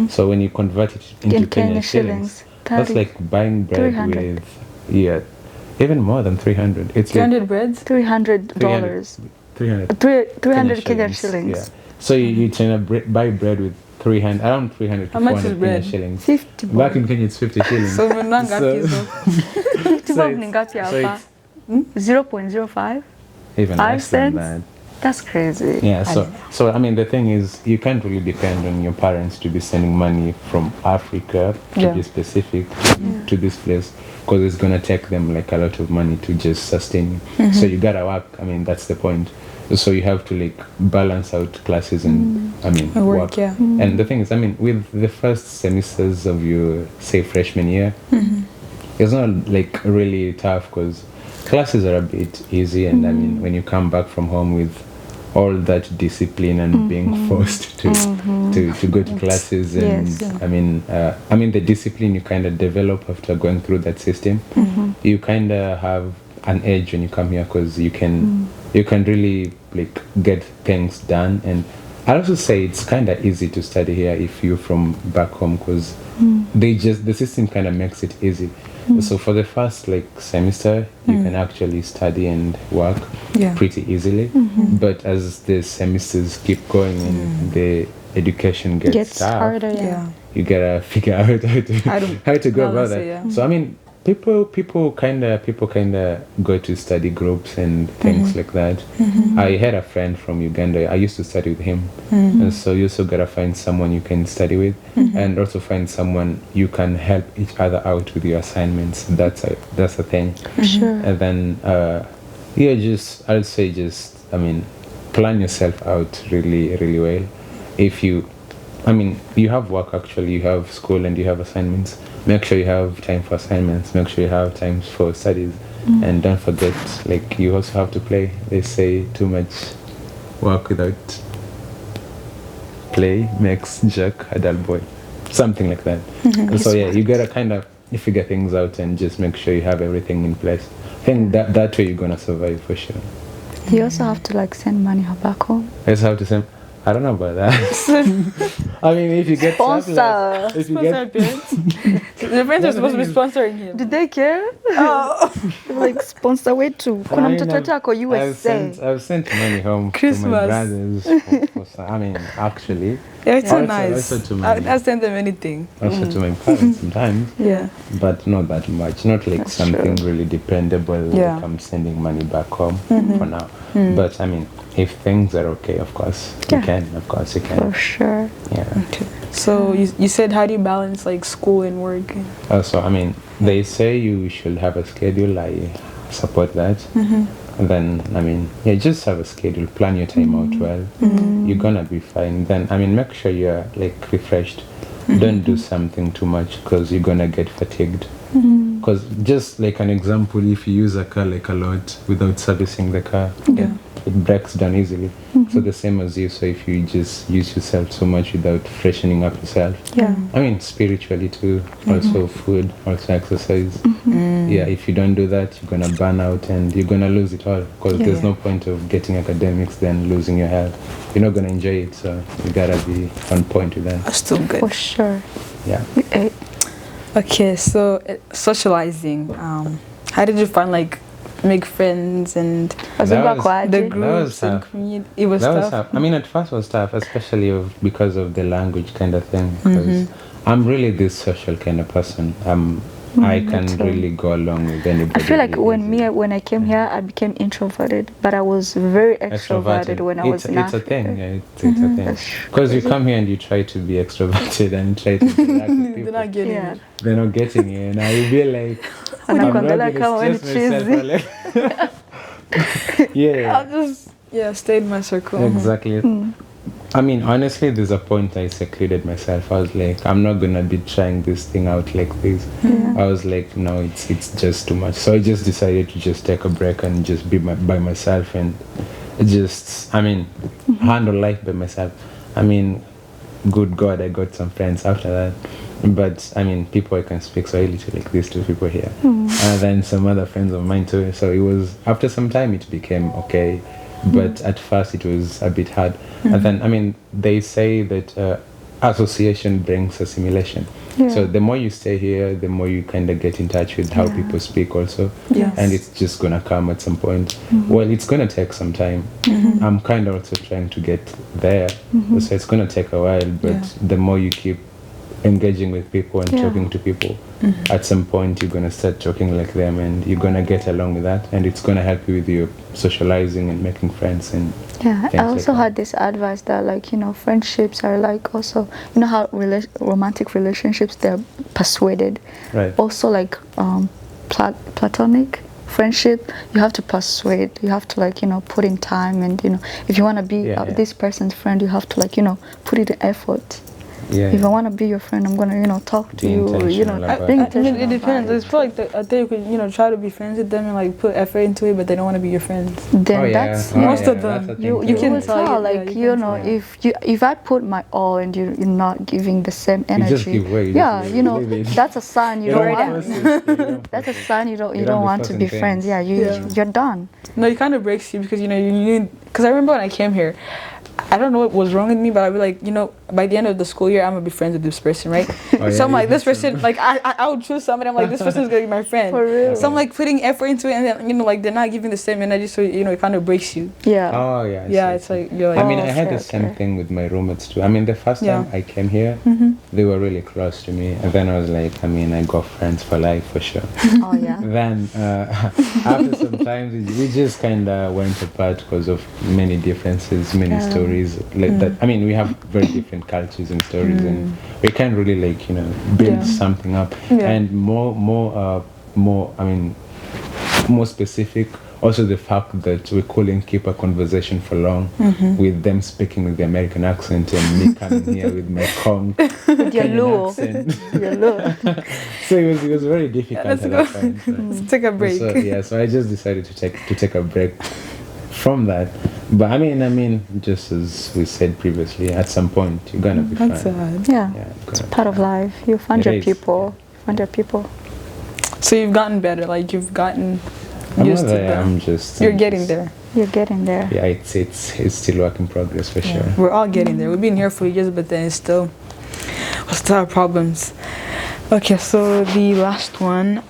Speaker 2: So when you convert it into Kenyan shillings, that's like buying bread
Speaker 3: 300.
Speaker 2: with even more than 300. It's
Speaker 1: 300
Speaker 2: like
Speaker 1: breads?
Speaker 3: $300. 300 Kenyan shillings.
Speaker 2: Yeah. So you try to buy bread with around 300 to
Speaker 1: How much
Speaker 2: 400
Speaker 1: is bread?
Speaker 2: Kenyan shillings.
Speaker 3: 50 bob.
Speaker 2: Back in Kenya, it's 50 shillings.
Speaker 1: So mnanga hizo.
Speaker 3: 50 bob ni ngapi hapa? 0.05?
Speaker 2: Even
Speaker 3: 5
Speaker 2: less than
Speaker 3: cents?
Speaker 2: that.
Speaker 3: That's crazy.
Speaker 2: Yeah, so the thing is, you can't really depend on your parents to be sending money from Africa, to be specific, to this place, because it's gonna take them like a lot of money to just sustain you. So you gotta work. That's the point. So you have to like balance out classes and work.
Speaker 1: Yeah.
Speaker 2: And the thing is, with the first semesters of your say freshman year, it's not like really tough because classes are a bit easy, and when you come back from home with all that discipline and being forced to go to classes, and the discipline you kind of develop after going through that system, you kind of have an edge when you come here because you can really like get things done. And I also say it's kind of easy to study here if you're from back home because the system kind of makes it easy. So for the first like semester, you can actually study and work pretty easily. But as the semesters keep going and the education gets tough,
Speaker 3: harder.
Speaker 2: you gotta figure out how to go about that. So people kind of go to study groups and things like that. I had a friend from Uganda. I used to study with him, and so you also gotta find someone you can study with, and also find someone you can help each other out with your assignments. That's a thing.
Speaker 3: Sure.
Speaker 2: And then I'd say plan yourself out really really well. If you have work actually, you have school and you have assignments. Make sure you have time for assignments. Make sure you have time for studies. And don't forget, like, you also have to play. They say too much work without play makes Jack a dull boy. Something like that. So you gotta kind of figure things out and just make sure you have everything in place. I think that way you're gonna survive for sure.
Speaker 3: You also have to like send money back home.
Speaker 2: I just have to send. I don't know about that. If you get
Speaker 3: Sponsor.
Speaker 2: if you get
Speaker 1: The parents are supposed to be sponsoring him.
Speaker 3: Did they care? Like sponsor way too. Kuna mtoto wako U.S.A.
Speaker 2: I've sent money home
Speaker 1: Christmas.
Speaker 2: to my brothers. Actually.
Speaker 1: Yeah, it's so
Speaker 2: Also-
Speaker 1: nice.
Speaker 2: also to my-
Speaker 1: I'll send them anything.
Speaker 2: Also to my parents sometimes.
Speaker 1: Yeah.
Speaker 2: But not that much. Not like
Speaker 3: That's
Speaker 2: something
Speaker 3: true.
Speaker 2: really dependable.
Speaker 1: Yeah.
Speaker 2: Like I'm sending money back home for now. But if things are okay, of course you can. Of course you can.
Speaker 3: For sure.
Speaker 2: Yeah.
Speaker 1: Okay. So you said, how do you balance like school and work?
Speaker 2: Also, they say you should have a schedule. I support that. And then, just have a schedule. Plan your time out well. You're gonna be fine. Then, make sure you're like refreshed. Don't do something too much because you're gonna get fatigued. Because just like an example, if you use a car like a lot without servicing the car, it breaks down easily. So the same as you. So if you just use yourself so much without freshening up yourself, I mean spiritually too, also food, also exercise. Yeah, if you don't do that, you're gonna burn out and you're gonna lose it all, because there's no point of getting academics then losing your health. You're not gonna enjoy it, so you gotta be on point with that.
Speaker 1: That's still good.
Speaker 3: For sure.
Speaker 2: Yeah.
Speaker 1: Okay, so socializing. How did you find like make friends and the groups and community? It was tough.
Speaker 2: I mean, at first it was tough, especially because of the language kind of thing. Because I'm really this social kind of person. I can really go along with anybody.
Speaker 3: I feel like when I came here, I became introverted, but I was very extroverted when I was not.
Speaker 2: It's a thing. Yeah, it's a thing. Because you come here and you try to be extroverted and try to interact with people.
Speaker 1: They're not getting it.
Speaker 2: They're not getting it. And I will be like, I'm not going to stress myself. Yeah.
Speaker 1: I'll just stay in my circle.
Speaker 2: Exactly. I mean, honestly, there's a point I secluded myself. I was like, I'm not gonna be trying this thing out like this. I was like, no, it's just too much. So I just decided to just take a break and just be by myself and just, I mean, handle life by myself. I mean, good God, I got some friends after that. But I mean, people I can speak Swahili to, like these two people here, and then some other friends of mine too. So it was, after some time it became okay. But at first it was a bit hard. And then, I mean, they say that association brings assimilation. So the more you stay here, the more you kind of get in touch with how people speak also. And it's just going to come at some point. Well, it's going to take some time. I'm kind of also trying to get there. So it's going to take a while, but the more you keep engaging with people and talking to people, at some point you're going to start talking like them and you're going to get along with that, and it's going to help you with your socializing and making friends. And
Speaker 3: I also had this advice that, like, you know, friendships are like also, you know how romantic relationships, they're persuaded, also like platonic friendship, you have to persuade, you have to, like, you know, put in time, and, you know, if you want to be this person's friend, you have to, like, you know, put in effort. If I want to be your friend, I'm gonna, you know, talk to you. You know,
Speaker 1: it depends. It's probably like I think you could, you know, try to be friends with them and like put effort into it, but they don't want to be your friends.
Speaker 3: Then that's
Speaker 1: most of them. You can tell,
Speaker 3: like, you know, if I put my all and you're not giving the same energy,
Speaker 2: you just give way.
Speaker 3: You know, that's a sign you don't want. That's a sign you don't want to be friends. Yeah, you're done.
Speaker 1: No, it kind of breaks you, because, you know, you need. Because I remember when I came here, I don't know what was wrong with me, but I'd be like, you know, by the end of the school year, I'm gonna be friends with this person, right? So I'm like, this person, like, I would choose somebody. I'm like, this person's gonna be my friend.
Speaker 3: For real.
Speaker 1: So I'm like putting effort into it, and then, you know, like, they're not giving the same energy, so, you know, it kind of breaks you. It's like, you're like,
Speaker 2: I mean, I had the same thing with my roommates too. I mean, the first time I came here, they were really close to me, and then I was like, I mean, I got friends for life for sure. Then after some time, we just kind of went apart because of many differences, many stories like that. I mean, we have very different cultures and stories, and we can't really, like, you know, build something up. And more I mean, more specific, also the fact that we couldn't keep a conversation for long with them speaking with the American accent and me coming here with my Kong
Speaker 3: with your youuuu
Speaker 2: So it was very difficult at that point.
Speaker 1: So take a break.
Speaker 2: So I just decided to take a break from that. But I mean, just as we said previously, at some point you're gonna be fine.
Speaker 3: It's part of life. You find your people.
Speaker 1: So you've gotten better. Like, you've gotten used to them. You're getting there.
Speaker 3: You're getting there.
Speaker 2: Yeah, it's still work in progress for sure.
Speaker 1: We're all getting there. We've been here for years, but then it's still our problems. Okay, so the last one.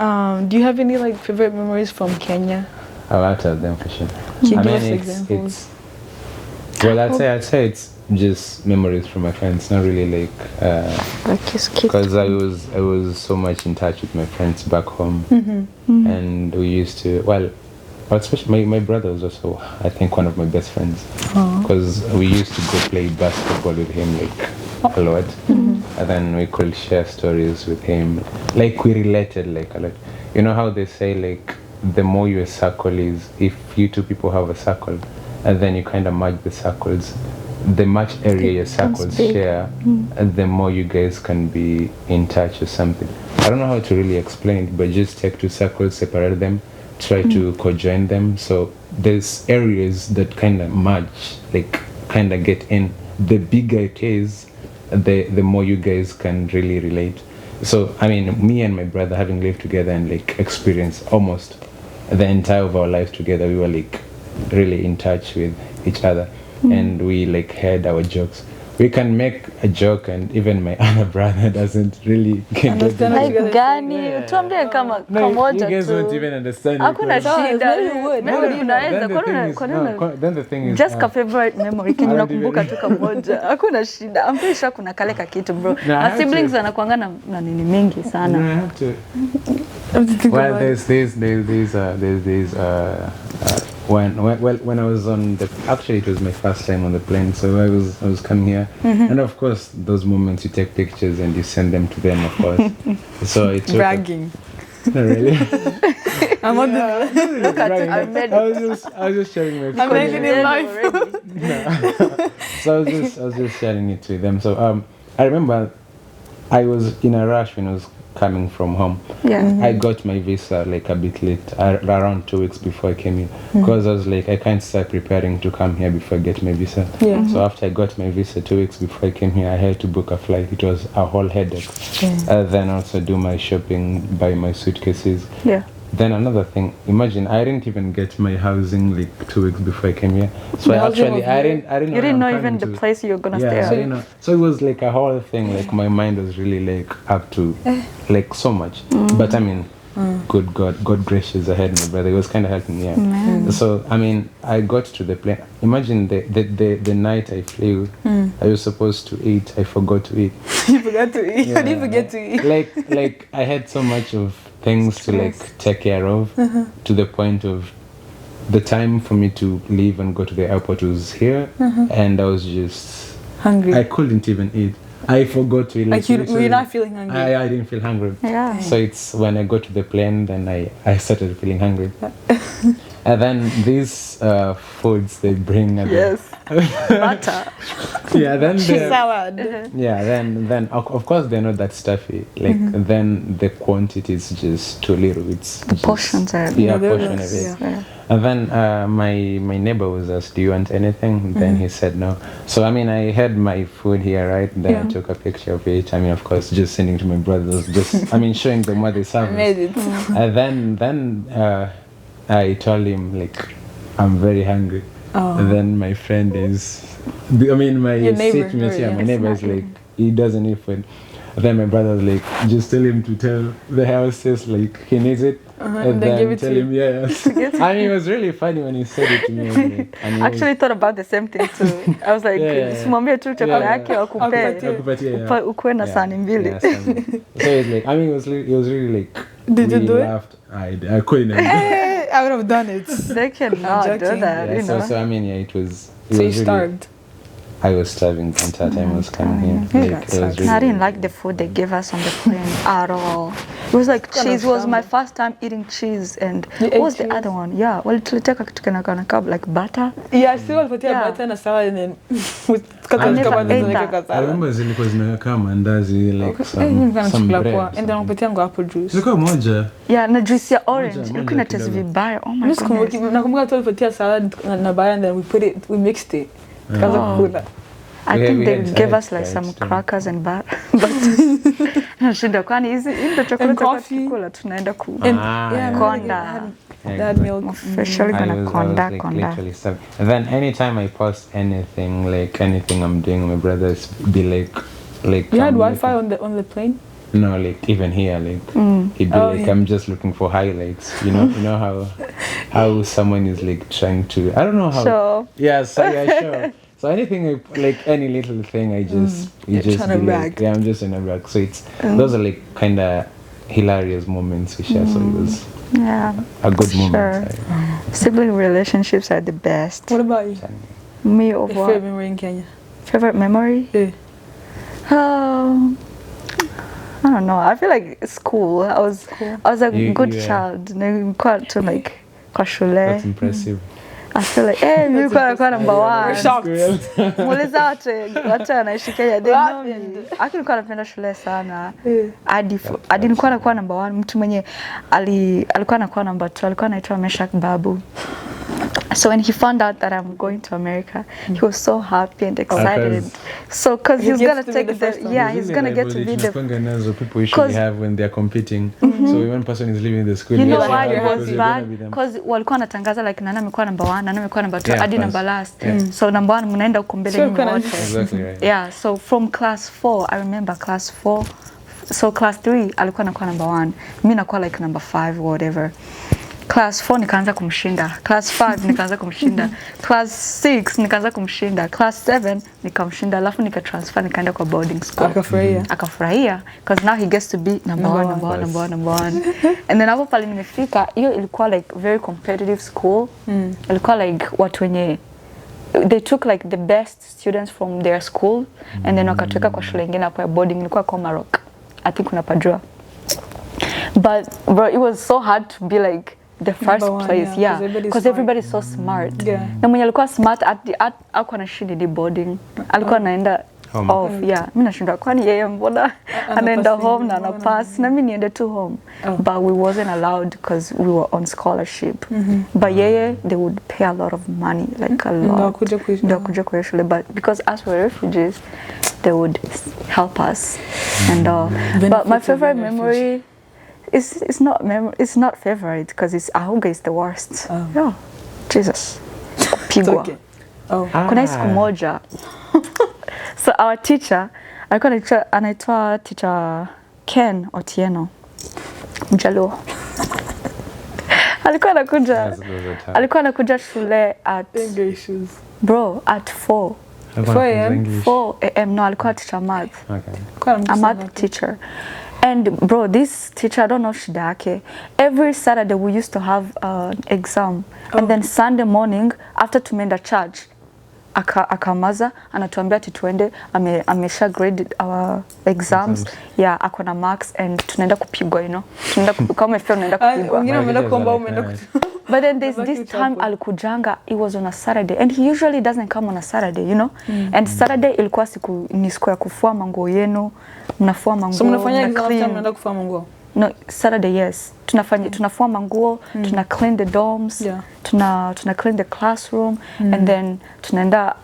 Speaker 1: Do you have any, like, favorite memories from Kenya?
Speaker 2: A lot of them for sure.
Speaker 1: Can you give us examples?
Speaker 2: I'd say it's just memories from my friends, not really because I was so much in touch with my friends back home, and we used to, especially my brother was also, I think, one of my best friends, because we used to go play basketball with him, like, a lot, and then we could share stories with him, like, we related, like, a lot. You know how they say, like, the more your circle is, if you two people have a circle and then you kind of merge the circles, the much area your circles share, and the more you guys can be in touch or something. I don't know how to really explain it, but just take two circles, separate them, try to co-join them. So there's areas that kind of merge, like kind of get in. The bigger it is, the more you guys can really relate. So I mean, me and my brother, having lived together and like experienced almost the entire of our lives together, we were like really in touch with each other, and we like had our jokes. We can make a joke, and even my other brother doesn't really get it.
Speaker 3: Like gani, tuambie kama kamoja
Speaker 2: you guys
Speaker 3: tu.
Speaker 2: won't even understand it.
Speaker 3: Hakuna shida.
Speaker 1: maybe you would.
Speaker 3: Maybe unaweza
Speaker 2: then the thing is
Speaker 3: just ka favorite memory kenye
Speaker 2: I don't
Speaker 3: unakumbuka tu kamoja. Hakuna shida. I'm pretty sure kuna kale ka kitu bro. Na siblings wanakuanga na nini mingi sana.
Speaker 2: No, I have to. Well, there's when I was on the, actually it was my first time on the plane, so I was coming here, and of course those moments you take pictures and you send them to them, of course. So it's
Speaker 1: bragging.
Speaker 2: No, really.
Speaker 1: I'm on the
Speaker 3: Look at it. I made it.
Speaker 2: I was just sharing my
Speaker 1: I'm making it live.
Speaker 2: No. So I was just sharing it with them. So I remember I was in a rush when I was coming from home.
Speaker 3: Yeah.
Speaker 2: I got my visa like a bit late, around 2 weeks before I came here, because I was like, I can't start preparing to come here before I get my visa.
Speaker 1: Yeah.
Speaker 2: So after I got my visa 2 weeks before I came here, I had to book a flight. It was a whole headache. Then also do my shopping, buy my suitcases.
Speaker 3: Yeah.
Speaker 2: Then another thing, imagine I didn't even get my housing like 2 weeks before I came here. So I didn't
Speaker 3: You didn't know even the place you were gonna stay at.
Speaker 2: So, you know, so it was like a whole thing. Like my mind was really like up to like so much. But I mean, good God gracious, I had my brother. He was kind of helping me out. So I mean, I got to the plane. Imagine the night I flew. I was supposed to eat. I forgot to eat.
Speaker 1: You forgot to eat.
Speaker 2: Yeah.
Speaker 1: How do you forget to eat?
Speaker 2: Like I had so much of things to like take care of, to the point of the time for me to leave and go to the airport was here, and I was just
Speaker 1: Hungry.
Speaker 2: I couldn't even eat. I forgot to eat.
Speaker 1: Like you're not feeling hungry.
Speaker 2: I didn't feel hungry.
Speaker 3: Yeah.
Speaker 2: So it's when I got to the plane, then I started feeling hungry. And then these foods they bring.
Speaker 3: Yes. Butter.
Speaker 2: Yeah. Then
Speaker 1: Salad.
Speaker 2: yeah. Then of course they're not that stuffy. Like then the quantity is just too little. It's
Speaker 3: The portions are
Speaker 2: portion of it.
Speaker 3: Yeah.
Speaker 2: And then my neighbor was asked, "Do you want anything?" Then he said no. So I mean, I had my food here, right? Then I took a picture of it. I mean, of course, just sending to my brothers, just I mean, showing them what they serve.
Speaker 1: Made it.
Speaker 2: And then I told him like, I'm very hungry. And then my friend is, I mean, my
Speaker 1: neighbor,
Speaker 2: seatmate, my neighbor is like, he doesn't eat food. Then my brother was like, just tell him to tell the hostess like he needs it, and then
Speaker 1: give it
Speaker 2: tell
Speaker 1: to
Speaker 2: him yes. I mean, it was really funny when he said it to me. And
Speaker 3: I actually thought about the same thing too. I was like, simwambie tu chakula yake wakupe ukuwe na sahani mbili.
Speaker 2: So it's like, I mean, it was really like.
Speaker 1: Did you do
Speaker 2: laughed. I couldn't.
Speaker 1: I would have done it.
Speaker 3: They cannot do that,
Speaker 2: Yeah,
Speaker 3: you know.
Speaker 2: so I mean, yeah, it was.
Speaker 1: So you
Speaker 2: really,
Speaker 1: starved.
Speaker 2: I was starving the entire time I was coming here. Like, it was really,
Speaker 3: I didn't like the food they gave us on the plane at all. It was like cheese. It was my first time eating cheese, and what was the other one? Yeah, well, tuliteka kitu kinakana like butter.
Speaker 1: Yeah, still walipatia butter na salad and then
Speaker 3: I never ate that.
Speaker 2: I remember zilikuwa zinakaa mandazi like some bread.
Speaker 1: And then walipatia ngo apple juice.
Speaker 2: Zilikuwa moja.
Speaker 3: Yeah, na juice ya orange.
Speaker 2: Moja
Speaker 3: Ilikuwa na taste vibaya. Oh my
Speaker 1: goodness. Nakumbuka tu walipatia salad na baya and then we mixed it. Kaza kula.
Speaker 3: I think they gave us like some crackers and butter. Nashinda kwani hizi ndio chakula chakula tunaenda konda.
Speaker 1: That milk.
Speaker 3: Officially gonna konda.
Speaker 2: Literally stuff. And then anytime I post anything, like anything I'm doing, my brothers be like.
Speaker 1: You had Wi-Fi on the plane?
Speaker 2: No, like even here, like he'd be like, I'm just looking for highlights. You know how someone is like trying to. I don't know how.
Speaker 3: Sure.
Speaker 2: Yeah, sure. So anything like any little thing, I just
Speaker 1: trying to brag.
Speaker 2: Like, yeah, I'm just in a brag. So it's those are like kind of hilarious moments we share. So it was a good moment.
Speaker 3: Sibling relationships are the best.
Speaker 1: What about you?
Speaker 3: Me or what?
Speaker 1: Favorite memory in Kenya?
Speaker 3: Favorite memory?
Speaker 1: Yeah.
Speaker 3: I don't know. I feel like school. I was a good child. Quite to like kwa shule.
Speaker 2: That's impressive.
Speaker 3: I feel like nilikuwa number 1. Muuliza watu wanaishi Kenya, they know me. Aki nilikuwa napenda shule sana. Hadi nilikuwa nakuwa number 1. Mtu mwenye alikuwa anakuwa number 2, alikuwa anaitwa Meshak Babu. So when he found out that I'm going to America, he was so happy and excited. So because he's gonna take he's gonna get to be the
Speaker 2: people usually have when they're competing. So when one person is leaving the school,
Speaker 3: you know why it was bad? Because walikuwa wanatangaza like nani amekuwa number 1, nani amekuwa number 2, hadi number last. So number 1 mnaenda huko mbele ni wote.
Speaker 2: Exactly right.
Speaker 3: Yeah, so from class 4, I remember class 4. So class 3 alikuwa anakuwa number 1. Mimi nakuwa like number 5 or whatever. Class 4 nikaanza kumshinda, class 5 nikaanza kumshinda, class 6 nikaanza kumshinda, class 7 nikamshinda, alafu nikatransfer nikaenda kwa boarding school. Akafurahia because now he gets to be number one. And then hapo pale nimefika, hiyo ilikuwa like very competitive school. Ilikuwa like watu wenye they took like the best students from their school and then wakatuweka kwa shule nyingine hapo ya boarding, ilikuwa kwa Maroc. I think unapajua. But bro, it was so hard to be like the first place, because everybody's so smart. Na mwenye alikuwa smart alikuwa anashindi boarding, alikuwa anaenda off. Mimi nashindwa kwani yeye mbona anaenda home na anapass na mimi niende tu home. But we wasn't allowed because we were on scholarship. But they would pay a lot of money, like a lot. Ndio kuja kwa shule, but because us were refugees, they would help us. And but my favorite memory it's not favorite because Auga is the worst. Jesus. Pigwa. Okay. Kuna siku moja. So our teacher, anaitwa teacher Ken Otieno. Mjaluo. Alikuwa anakuja shule at bro at 4 a.m. No, alikuwa teacher math. Okay. A math teacher. And bro, this teacher, I don't know shida yake. Every Saturday we used to have an exam. And then Sunday morning, after tumeenda church, akamaza, anatuambia tuende, amesha grade our exams. Yeah, ako na marks and tunaenda kupigwa, you know. Tunaenda kama fail unaenda kupigwa.
Speaker 1: Wengine wameenda kuomba umeenda kupigwa.
Speaker 3: But then there's this time alikujanga, it was on a Saturday, and he usually doesn't come on a Saturday, you know. And Saturday ilikuwa ni siku ya kufua manguo yenu, mnafua manguo.
Speaker 1: So mnafanya exam time mnaenda kufua manguo?
Speaker 3: No, Saturday yes. Tunafua manguo, tuna clean the dorms, tuna clean the classroom, and then tunaenda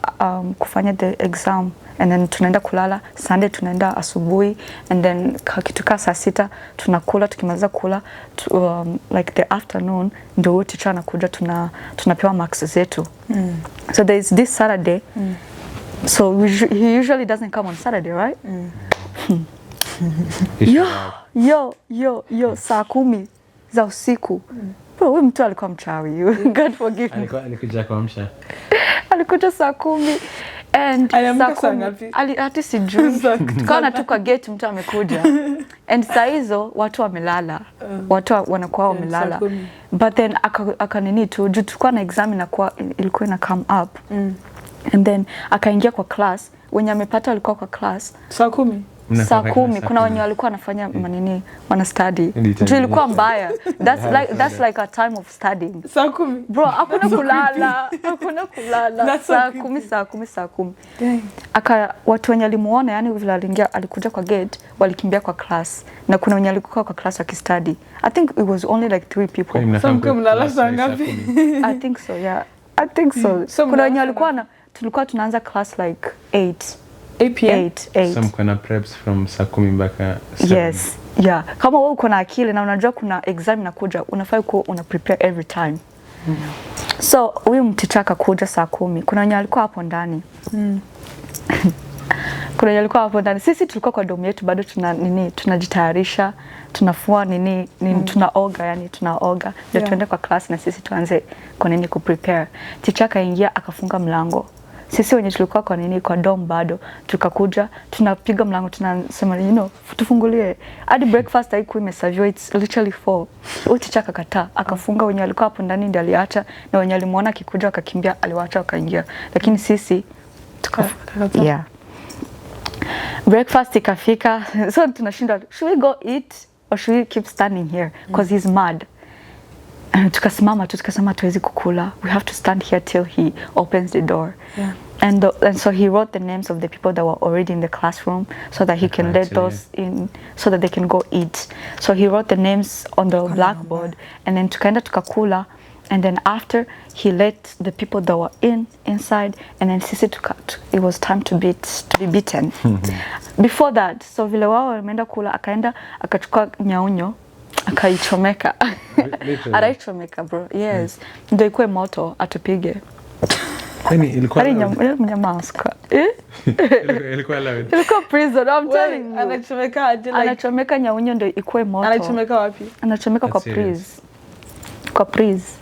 Speaker 3: kufanya the exam. And then tunaenda kulala, Sunday tunaenda asubuhi, and then kituka saa 6 tunakula, tukimaliza kula like the afternoon ndio teacher anakuja, tunapewa marks zetu. So there is this Saturday. So he usually doesn't come on Saturday, right? Yo, saa 10 za usiku. Bro, huyu mtu alikuwa mchawi. God forgive me.
Speaker 2: Alikuja kuamsha.
Speaker 3: Alikuja saa 10. And hati sijui. Tukaona tu kwa gate mtu amekuja. And saa hizo watu wamelala. Watu wanakuwa wamelala. But then akanini tu, juu tulikuwa na exam ilikuwa ina come up. And then akaingia kwa class. Wenye amepata walikuwa kwa class.
Speaker 1: Saa 10.
Speaker 3: Saa 10 kuna wenye walikuwa wanafanya manini, wana study. Juu ilikuwa mbaya. That's like a time of studying.
Speaker 1: Saa 10.
Speaker 3: Bro, hakuna kulala. Saa 10. Watu wenye alimuona, yani vile aliingia, alikuja kwa gate, walikimbia kwa class. Na kuna wenye alikuwa kwa class wakistudy. I think it was only like 3 people.
Speaker 1: So mlala saa ngapi?
Speaker 3: I think so, yeah. I think so. Kuna wenye tulikuwa tunaanza class like 8 p.m. 8.
Speaker 2: Some kind of preps from saa 10 mpaka 7.
Speaker 3: Yes. Yeah. Kama wewe uko na akili na unajua kuna exam inakuja, unafaa kuwa una prepare every time. So, huyu mteacher akakuja saa 10. Kuna wenye alikuwa hapo ndani. Kuna wenye alikuwa hapo ndani. Sisi tulikuwa kwa dorm yetu bado tunajitayarisha, tunafua tunaoga. Ndio tuende kwa class na sisi tuanze ku prepare. Teacher akaingia akafunga mlango. Sisi wenye tulikuwa kwa dorm bado, tukakuja, tunapiga mlango, tunasema, tufungulie. Hadi breakfast haikuwa imeserviwa, it's literally 4. Teacher akakataa, akafunga. Wenye walikuwa hapo ndani ndio aliacha, na wenye alimuona akikuja akakimbia, aliwaacha wakaingia. Lakini sisi yeah. Breakfast ikafika, so tunashindwa, should we go eat or should we keep standing here because he's mad. Tukasema tuwezi kukula. We have to stand here till he opens the door.
Speaker 1: Yeah.
Speaker 3: And so he wrote the names of the people that were already in the classroom so that he can let those in, so that they can go eat. So he wrote the names on the blackboard, and then tukaenda tukakula, and then after he let the people that were inside, and then sisi it was time to be beaten. Before that, so vile wao wameenda kula, akaenda akachukua nyaunyo akaichomeka. Anaichomeka bro. Yes. Ndio ikuwe moto atupige.
Speaker 2: Yani ilikuwa
Speaker 3: mnyamaska.
Speaker 2: Ilikuwa loud.
Speaker 3: Ilikuwa prison, I'm telling you.
Speaker 1: Anachomeka aje like
Speaker 3: anachomeka nyaunyo ndio ikuwe moto.
Speaker 1: Anachomeka wapi?
Speaker 3: Anachomeka kwa prison. Kwa prison.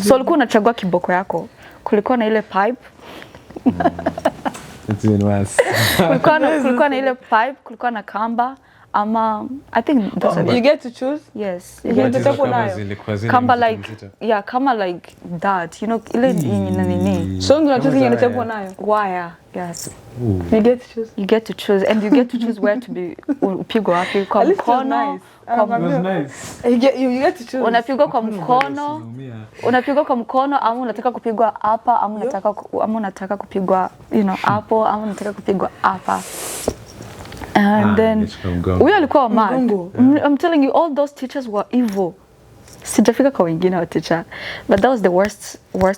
Speaker 3: So ulikuwa unachagua kiboko yako. Kulikuwa na ile pipe.
Speaker 2: It's even worse.
Speaker 3: kulikuwa na ile pipe, kulikuwa na kamba. I think that's
Speaker 1: you get to choose.
Speaker 3: Yes,
Speaker 1: you get to choose
Speaker 3: kamba like kama like that, you know, ile nini.
Speaker 1: So unacheza yenye unachapwa nayo.
Speaker 3: Wire, yes.
Speaker 2: Ooh.
Speaker 1: You get to choose.
Speaker 3: You get to choose, and you get to choose where to be upigwa wapi, kwa mkono.
Speaker 1: You get to choose.
Speaker 3: Unapigwa kwa mkono. Unapigwa kwa mkono, ama unataka kupigwa hapa, ama unataka kupigwa, you know, hapo, ama unataka kupigwa hapa. And then we alikuwa mad. I'm telling you, all those teachers were evil. Sijafika kwa wengine wa teacher, but that was the worst memory.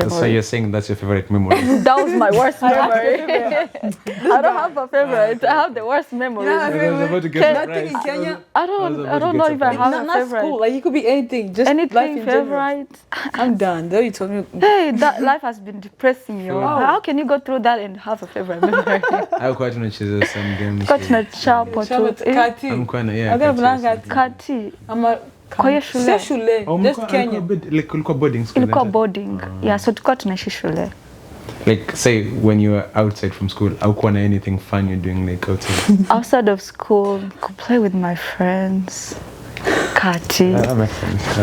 Speaker 2: So you're saying that's your favorite memory?
Speaker 3: That was my worst memory. I don't have a favorite. I have the worst memory.
Speaker 1: Nothing in Kenya.
Speaker 3: I don't know if I have a favorite.
Speaker 1: School. Like it could be anything. Just
Speaker 3: anything
Speaker 1: life in
Speaker 3: favorite.
Speaker 1: I'm done. Though you told me.
Speaker 3: Hey, that life has been depressing you. How can you go through that and have a favorite memory?
Speaker 2: I quite tunacheza some games.
Speaker 3: Got na chapo tu.
Speaker 1: Kati.
Speaker 2: I'm quite
Speaker 1: Kati.
Speaker 3: Kwa hiyo shule.
Speaker 1: Just Kenya.
Speaker 2: Like ulikuwa boarding school.
Speaker 3: Ilikuwa boarding. Yeah, so tulikuwa tunaishi shule.
Speaker 2: Like say when you were outside from school, haukuwa na anything fun you're doing like outside?
Speaker 3: Outside of school, could play with my friends. Kati.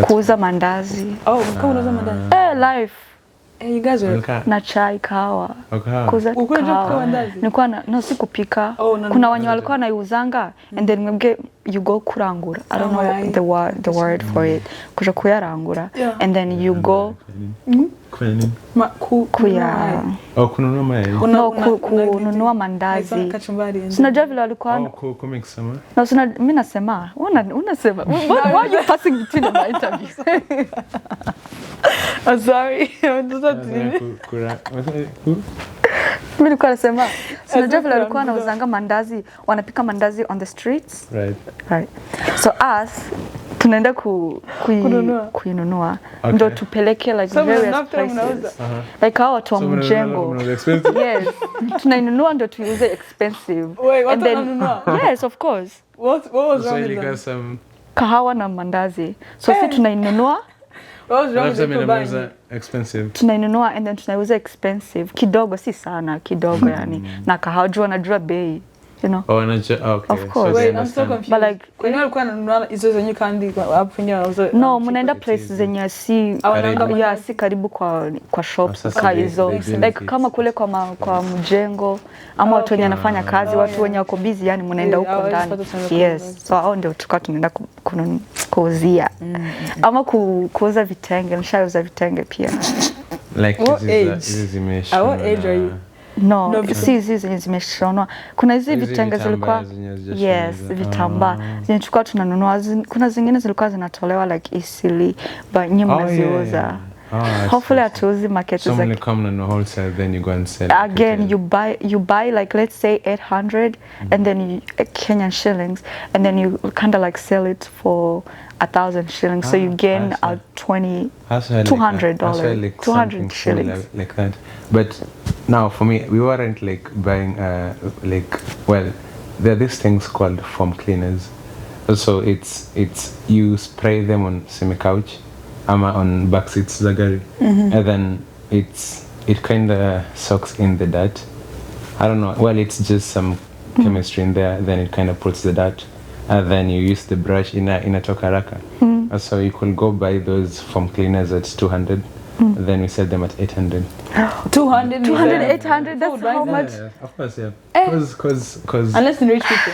Speaker 3: Kuuza mandazi.
Speaker 1: Mko unauza mandazi.
Speaker 3: Life.
Speaker 1: You guys were
Speaker 3: na chai kahawa.
Speaker 1: Kuuza kahawa.
Speaker 3: Nilikuwa no si kupika. Kuna wenye walikuwa wanaiuzanga and then you go kurangura. I don't know the word for it. Kuja kuyarangura and then you go
Speaker 2: kununua mayai.
Speaker 3: Kununua mandazi. Unajua vile walikuwa no mimi nasema unasema why are you passing between my interviews? I'm sorry. Mimi nilikuwa nasema unajua vile walikuwa wanauzanga mandazi, wanapika mandazi on the streets. Right. So us tunaenda kuinunua ndio tupeleke like various places. Like hao watu wa mjengo. Yes. Tunainunua ndio tuiuze expensive.
Speaker 1: And then
Speaker 3: yes, of course.
Speaker 1: What was wrong with
Speaker 2: them?
Speaker 3: Kahawa na mandazi. So sisi tunainunua.
Speaker 1: What was wrong with them?
Speaker 2: Expensive.
Speaker 3: Tunainunua and then tunauza expensive. Kidogo si sana, kidogo yani. Na kahawa unajua bei. You know?
Speaker 2: Okay.
Speaker 3: Of course.
Speaker 1: So wait, I'm so confused. But like, when you alikuwa nanunua hizo zenye kandi hapo nje
Speaker 3: no, mnaenda places zenye si si karibu kwa shops ka hizo. Like kama kule kwa mjengo ama watu wenye wanafanya kazi, watu wenye wako busy yani mnaenda huko ndani. Yes. So hao ndio tulikuwa tunaenda kuuzia. Ama kuuza vitenge, nishauza vitenge pia.
Speaker 2: Like hizi zimesha.
Speaker 1: What age are you?
Speaker 3: No, si hizi zimeshonwa. Kuna hizi vitenge zilikuwa vitambaa. Zinachukua tunanunua. Kuna zingine zilikuwa zinatolewa like easily but nyinyi mnaziuza. Hopefully atuuzi market
Speaker 2: is like come on wholesale then you go and sell.
Speaker 3: Again, you buy like let's say 800 and then Kenyan shillings and then you kind of like sell it for 1,000 shillings, so you gain $200,
Speaker 2: like
Speaker 3: 200 shillings
Speaker 2: like that. But now for me, we weren't like buying there are these things called foam cleaners. So it's you spray them on semi couch, on back seats zagari, and then it kind of soaks in the dirt. I don't know. Well, it's just some chemistry in there. Then it kind of puts the dirt. And then you use the brush in a tokaraka. So you could go buy those foam cleaners at 200. Then we sell them at 800.
Speaker 3: 200, 800. That's how much.
Speaker 2: Yeah, of course, yeah. Because
Speaker 1: unless in rich people.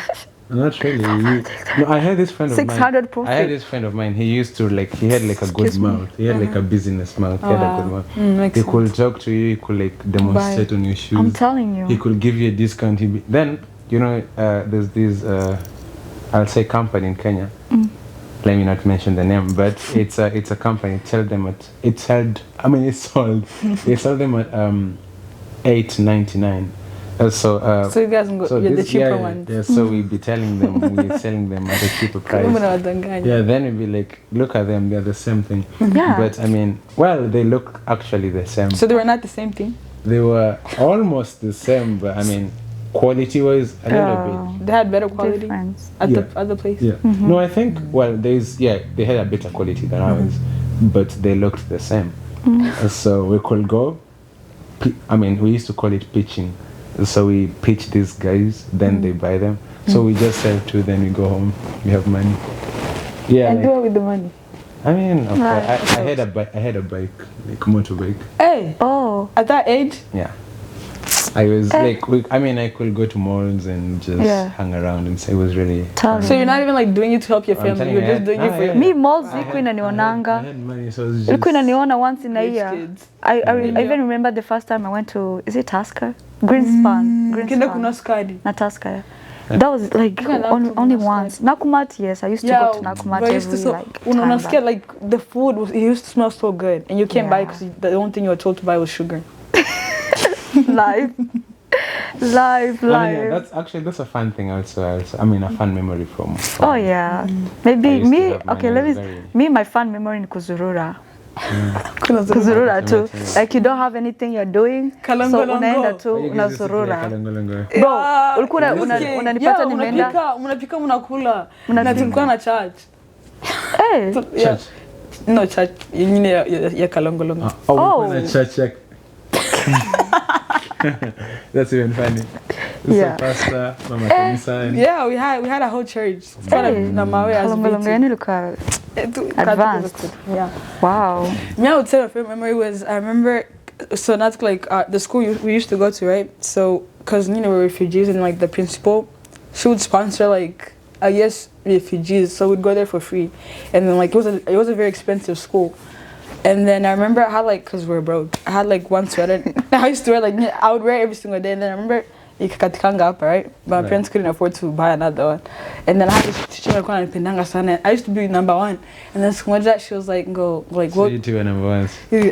Speaker 2: Not really. No, I had this friend of mine.
Speaker 3: 600 profit.
Speaker 2: I had this friend of mine. He used to like. He had like a good mouth. He had like a business mouth. He had a good mouth. He could talk to you. He could like demonstrate on your shoes.
Speaker 3: I'm telling you.
Speaker 2: He could give you a discount. Then you know, there's this. I'll say company in Kenya. Let me not mention the name, but it's a company. Tell them it's sold. They sell them at $8.99. So
Speaker 1: you guys can go, you're the cheaper ones.
Speaker 2: Yeah, so we be telling them we're selling them at a cheaper price. Yeah, then we'd be like, look at them, they're the same thing.
Speaker 3: Yeah.
Speaker 2: But I mean, well, they look actually the same.
Speaker 1: So they were not the same thing?
Speaker 2: They were almost the same, but I mean, quality-wise, a little bit.
Speaker 1: They had better quality at the other place?
Speaker 2: Yeah. No, I think, well, they had a better quality than ours, but they looked the same. So we could go, we used to call it pitching. So we pitch these guys, then they buy them. So we just sell to, then we go home. We have money. Yeah.
Speaker 1: And do it with the money.
Speaker 2: I mean, okay, I had a bike, like motorbike.
Speaker 1: Hey.
Speaker 3: Oh.
Speaker 1: At that age?
Speaker 2: Yeah. I was like, I could go to malls and just hang around, and say it was really.
Speaker 1: So you're not even like doing it to help your family. You're just doing it for
Speaker 3: me. Malls ziko inanionanga.
Speaker 2: I had money, so it was just.
Speaker 3: Ilikuwa inaniona once in a year. I even remember the first time I went to, is it Tusker? Greenspan. Na Tusker. That was like only once. Nakumat, yes, I used to go to Nakumat every like time.
Speaker 1: Unasikia like the food it used to smell so good, and you can't buy because the only thing you were told to buy was sugar.
Speaker 3: Live.
Speaker 2: Yeah, that's a fun thing also. A fun memory from
Speaker 3: oh yeah. Maybe me. Okay, my fun memory in Kuzurura. Kuzurura too. Like you don't have anything you're doing, so unaenda tu unazurura. Bro, ulikuwa unanipata nimeenda.
Speaker 1: Mnapika mnakula. Na tulikuwa na church.
Speaker 3: Hey.
Speaker 1: Church. No church. Nyingine ya kalongolongo.
Speaker 2: Oh, church. That's even funny.
Speaker 3: Yeah.
Speaker 2: Pastor, Mama Kanisa.
Speaker 1: Yeah, we had a whole church.
Speaker 3: Advanced.
Speaker 1: Yeah.
Speaker 3: Wow.
Speaker 1: Me, I would say my favorite memory was I remember. So that's like the school we used to go to, right? So because we're refugees, and like the principal, she would sponsor like refugees, so we'd go there for free, and then like it was a very expensive school. And then I remember I had like, cause we're broke, I had like one sweater. I used to wear like, I would wear every single day. And then I remember ikakatikanga up, right? But my parents couldn't afford to buy another one. And then I had this teacher alikuwa ananipendanga sana. I used to be number one. And then siku moja she was like, go like what?
Speaker 2: So you two were number ones.
Speaker 1: I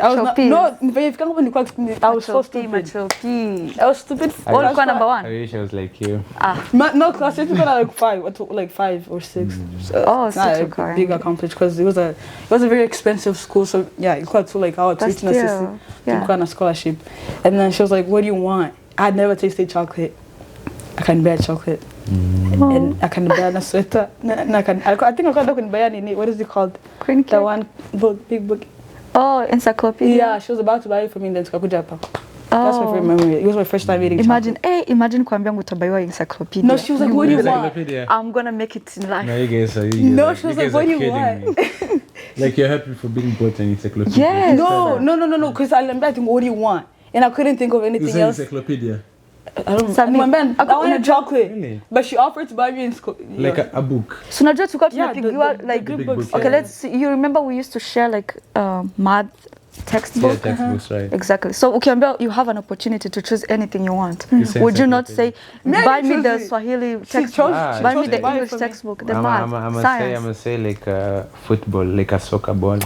Speaker 1: was so stupid. I was stupid.
Speaker 3: Ulikuwa number one.
Speaker 2: I wish I was like you.
Speaker 1: No, class I think I like 5 or 6. So
Speaker 3: oh,
Speaker 1: it's not a big accomplishment because it was a very expensive school. So yeah, ilikuwa tu like our tuition assistant. Ilikuwa na scholarship. And then she was like, what do you want? I had never tasted chocolate. I can bear chocolate. And I can bear a sweater. I think I can bear nini. What is it called?
Speaker 3: Green
Speaker 1: the one book, big book.
Speaker 3: Oh, encyclopedia.
Speaker 1: Yeah, she was about to buy it for me, then tukakuja hapa. That's my favorite memory. It was my first time eating chocolate.
Speaker 3: Imagine kuambia utabaiwa encyclopedia.
Speaker 1: No, she was like, what do you want?
Speaker 3: I'm gonna make it in life.
Speaker 2: No, you guys are.
Speaker 1: No, she was like, what do you want?
Speaker 2: Like you're happy for being bought an encyclopedia.
Speaker 1: Yes. No. Because I think, what do you want? And I couldn't think of anything else.
Speaker 2: Encyclopedia.
Speaker 1: I wanted chocolate. Really? But she offered to buy me
Speaker 2: like a book.
Speaker 3: So now just like
Speaker 1: big books.
Speaker 3: Okay, let's see. You remember we used to share like math textbook?
Speaker 2: Yeah, textbooks, right.
Speaker 3: Exactly. So you have an opportunity to choose anything you want. Would you not say, buy me the Swahili textbook, buy me the English textbook, the math, science?
Speaker 2: I'm gonna say like football, like a soccer ball.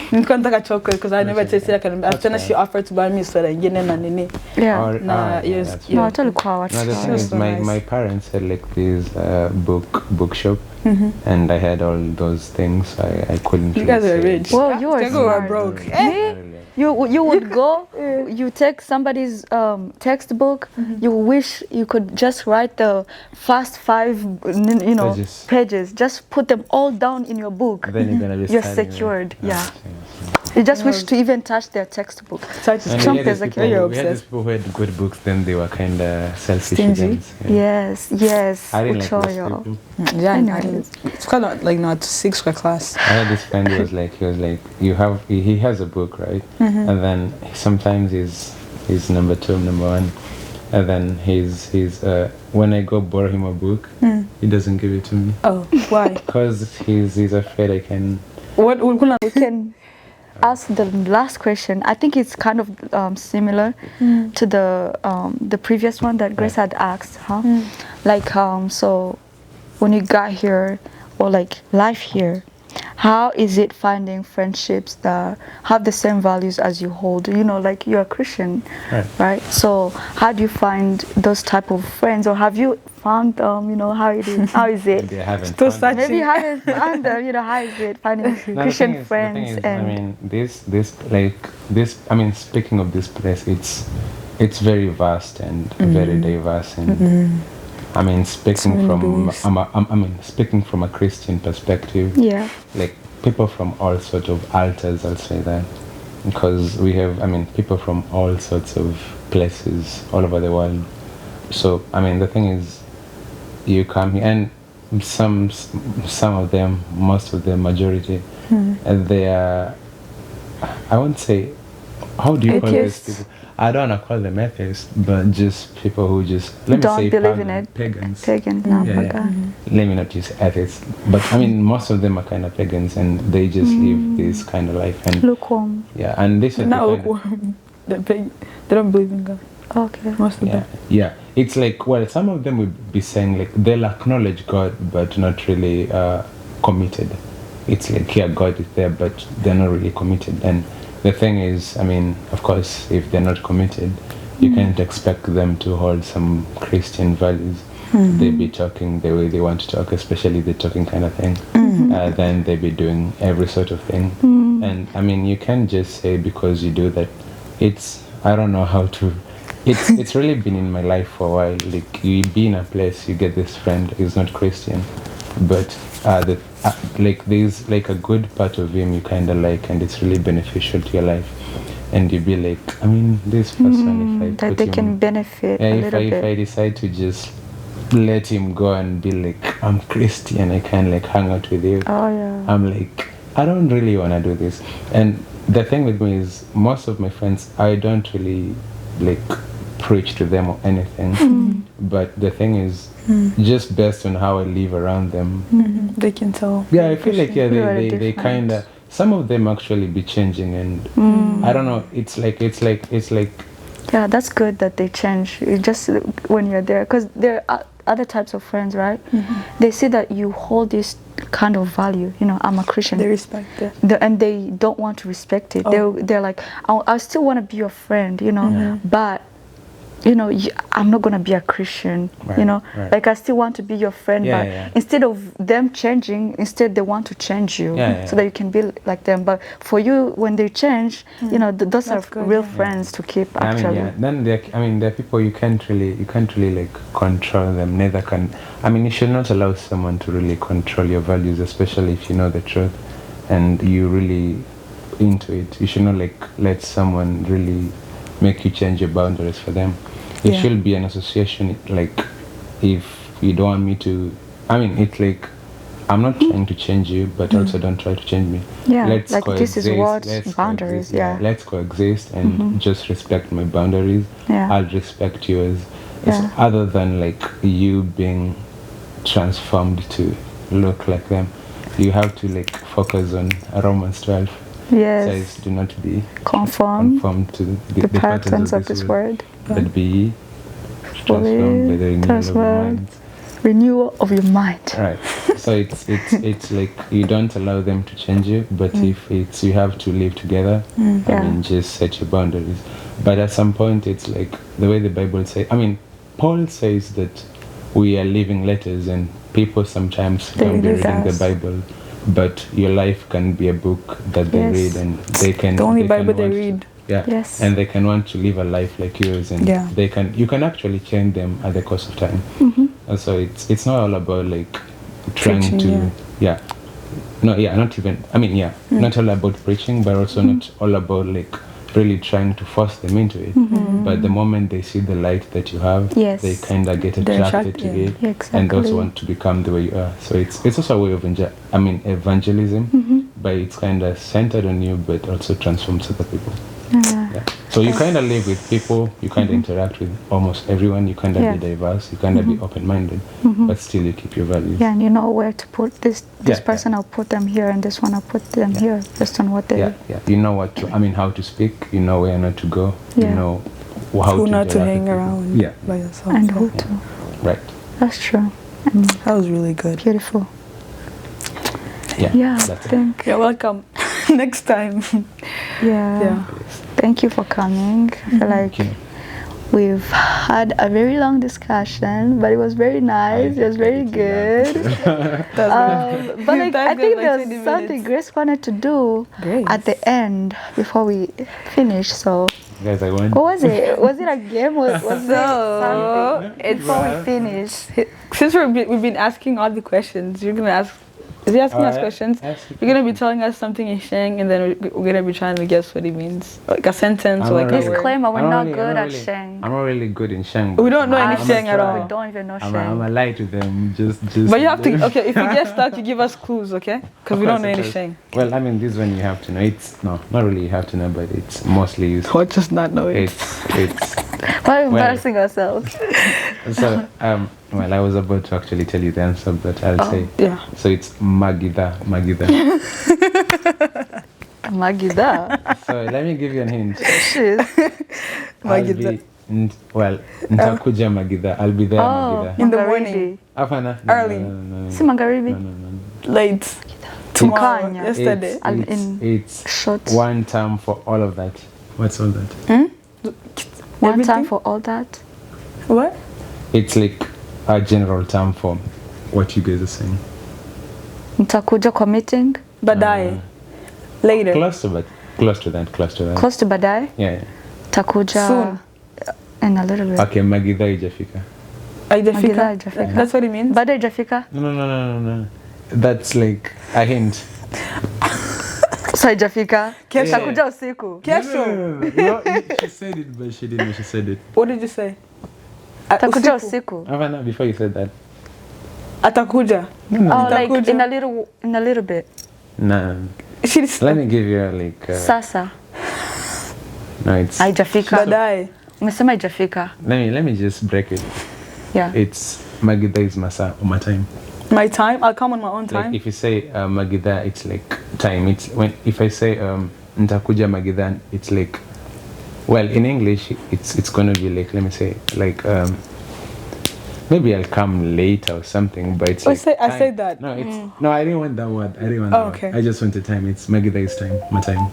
Speaker 1: Nikataka chocolate because I never tasted it. After she offered to buy me soda ingine na nini.
Speaker 3: Yeah.
Speaker 2: No, the thing is, my parents had like this bookshop, and I had all those things. I couldn't.
Speaker 1: You guys are rich.
Speaker 3: Well, you are
Speaker 1: broke.
Speaker 3: You would go, you take somebody's textbook, you wish you could just write the first 5 pages, just put them all down in your book.
Speaker 2: Then you're gonna be
Speaker 3: you're secured. Yeah. You just wish to even touch their textbook.
Speaker 2: We had these people who had good books, then they were kind of selfish.
Speaker 3: Yes.
Speaker 2: I didn't like those people.
Speaker 1: It's kind of like not 6 class.
Speaker 2: I had this friend who was like, he has a book, right? And then sometimes he's number 2, number 1. And then when I go borrow him a book, he doesn't give it to me.
Speaker 1: Oh, why?
Speaker 2: Because he's afraid I can.
Speaker 1: What
Speaker 3: We can ask the last question. I think it's kind of similar to the previous one that Grace had asked, huh? Like so when you got here, or like life here, how is it finding friendships that have the same values as you hold? You know, like you're a Christian, right? So how do you find those type of friends, or have you found them? You know, how it is? How is it?
Speaker 2: Maybe I haven't.
Speaker 1: Still
Speaker 2: found them.
Speaker 3: Maybe you haven't found them. You know, how is it finding Christian friends?
Speaker 2: The thing is, I mean, speaking of this place, it's very vast and very diverse, and I mean, speaking from a Christian perspective, like people from all sorts of altars, I'll say that, because we have, people from all sorts of places all over the world. So, the thing is, you come here, and some of them, most of them, majority, they are, I won't say, how do you call these people? I don't want to call them atheists, but just people who just, let me say,
Speaker 3: believe in it.
Speaker 2: Pagans.
Speaker 3: Pagans,
Speaker 2: Let me not use atheists, but most of them are kind of pagans, and they just live this kind of life. And
Speaker 3: lukewarm.
Speaker 2: Yeah, and this is
Speaker 1: not lukewarm. They don't believe in God.
Speaker 3: Okay.
Speaker 1: Most of them.
Speaker 2: Yeah, it's like, well, some of them would be saying like they'll acknowledge God, but not really committed. It's like, yeah, God is there, but they're not really committed. And the thing is, of course, if they're not committed, you can't expect them to hold some Christian values. They be talking the way they want to talk, especially the talking kind of thing. Then they be doing every sort of thing. And you can't just say because you do that. I don't know how to. It's really been in my life for a while. Like, you be in a place, you get this friend who's not Christian, but there's like a good part of him you kind of like, and it's really beneficial to your life, and you be like, this person, if I
Speaker 3: that they can benefit a little bit.
Speaker 2: If I decide to just let him go and be like, I'm Christian, I can like hang out with you. I'm like, I don't really want to do this. And the thing with me is, most of my friends, I don't really like preach to them or anything, but the thing is, just based on how I live around them,
Speaker 1: they can tell.
Speaker 2: Yeah, I feel like they kind of, some of them actually be changing, and I don't know. It's like.
Speaker 3: Yeah, that's good that they change. You just when you're there, because there are other types of friends, right? They see that you hold this kind of value. You know, I'm a Christian.
Speaker 1: They respect it,
Speaker 3: and they don't want to respect it. They're like, I still want to be your friend, you know, but you know, I'm not gonna be a Christian, you know, like I still want to be your friend, but instead of them changing, instead they want to change you so that you can be like them. But for you, when they change, you know, those are good, real friends to keep. Actually,
Speaker 2: then there are people you can't really like control them. Neither can. You should not allow someone to really control your values, especially if you know the truth and you really into it. You should not like let someone really make you change your boundaries for them. It should be an association. Like, if you don't want me to, it's like, I'm not trying to change you, but also don't try to change me.
Speaker 3: Let's like coexist. This is what boundaries.
Speaker 2: Let's coexist and just respect my boundaries. I'll respect yours. Other than like you being transformed to look like them, you have to like focus on Romans 12. Says, do not be conformed to the patterns of this world, but be transformed by the
Speaker 3: renewal of your mind.
Speaker 2: Right. So it's like you don't allow them to change you, but if it's you have to live together, just set your boundaries. But at some point, it's like the way the Bible says. Paul says that we are living letters, and people sometimes don't be reading the Bible. But your life can be a book that they read, and they can.
Speaker 1: The only Bible they read.
Speaker 2: And they can want to live a life like yours, and you can actually change them at the course of time. And so it's not all about like trying to not all about preaching, but also not all about like really trying to force them into it. But the moment they see the light that you have, they kind of get attracted to it, and also want to become the way you are. So it's also a way of evangelism, but it's kind of centered on you, but also transforms other people. So you kind of live with people, you kind of interact with almost everyone, you kind of be diverse, you kind of be open-minded, but still you keep your values.
Speaker 3: Yeah, and you know where to put this person, I'll put them here, and this one I'll put them here, based on what they...
Speaker 2: Yeah. You know what to, how to speak, you know where not to go, you know how
Speaker 1: who
Speaker 2: to
Speaker 1: not to hang around by yourself.
Speaker 3: And who to.
Speaker 2: Right.
Speaker 3: That's true.
Speaker 1: That was really good.
Speaker 3: Beautiful.
Speaker 2: Yeah,
Speaker 3: thank you.
Speaker 1: You're welcome. Next time.
Speaker 3: Yeah. Thank you for coming. I feel like we've had a very long discussion, but it was very nice. It was very good. But like, I think there's something Grace wanted to do at the end before we finish. So,
Speaker 2: guys, I won.
Speaker 3: what was it? Was it a game? Was it something? Before we finish.
Speaker 1: Since we've been asking all the questions, you're gonna ask. Is he asking us questions? You're going to be telling us something in Sheng, and then we're going to be trying to guess what he means. Like a sentence or like a word.
Speaker 3: Disclaimer, we're not good at Sheng.
Speaker 2: I'm not really good in Sheng.
Speaker 1: We don't know any Sheng at all.
Speaker 3: We don't even know Sheng.
Speaker 2: I'm a lie to them. Just.
Speaker 1: But you have to, okay, if you get stuck, you give us clues, okay? Because we don't know any Sheng.
Speaker 2: Well, I mean, this one you have to know. It's, not really you have to know, but it's mostly used.
Speaker 1: Or just not know it.
Speaker 2: It's
Speaker 3: We're embarrassing ourselves.
Speaker 2: So, well, I was about to actually tell you the answer, but I'll say.
Speaker 1: Yeah.
Speaker 2: So it's Magida.
Speaker 3: Magida.
Speaker 2: So let me give you a hint.
Speaker 1: Magida.
Speaker 2: Nitakuja Magida. I'll be there Magida.
Speaker 1: In the morning.
Speaker 2: Afana.
Speaker 1: Early.
Speaker 3: Si Magharibi.
Speaker 2: No.
Speaker 1: Late. Tomorrow. Yesterday.
Speaker 2: It's
Speaker 3: short.
Speaker 2: One term for all of that. What's all that?
Speaker 3: One term for all that?
Speaker 1: What?
Speaker 2: It's like a general term for what you guys are saying.
Speaker 3: Nitakuja kwa meeting?
Speaker 1: Baadaye. Later.
Speaker 2: Close to that. Close to
Speaker 3: baadaye?
Speaker 2: Yeah.
Speaker 3: Takuja.
Speaker 1: Soon.
Speaker 3: In a little bit.
Speaker 2: Okay, Magida ijafika.
Speaker 1: Haijafika? That's what it means?
Speaker 3: Baadaye ijafika?
Speaker 2: No. That's like a hint.
Speaker 3: So haijafika?
Speaker 1: Kesho.
Speaker 3: Takuja usiku?
Speaker 1: Kesho.
Speaker 2: No, she said it, but she didn't know she said it.
Speaker 1: What did you say?
Speaker 3: Takuja usiku?
Speaker 2: Avana, before you said that.
Speaker 1: Atakuja.
Speaker 3: Oh, like in a little bit.
Speaker 2: Nah. Let me give you like.
Speaker 3: Sasa.
Speaker 2: No, it's.
Speaker 3: Haijafika.
Speaker 1: Baadaye.
Speaker 3: Umesema haijafika.
Speaker 2: Let me just break it.
Speaker 3: Yeah.
Speaker 2: It's Magida is my time.
Speaker 1: My time? I'll come on my own time.
Speaker 2: Like if you say Magida, it's like time. It's when if I say Ntakuja Magida, it's like. Well, in English, it's gonna be like, let me say, like maybe I'll come later or something, but it's like
Speaker 1: I said that.
Speaker 2: No, no, I didn't want that word.
Speaker 1: Okay.
Speaker 2: I just wanted time. It's Magida is time. My time.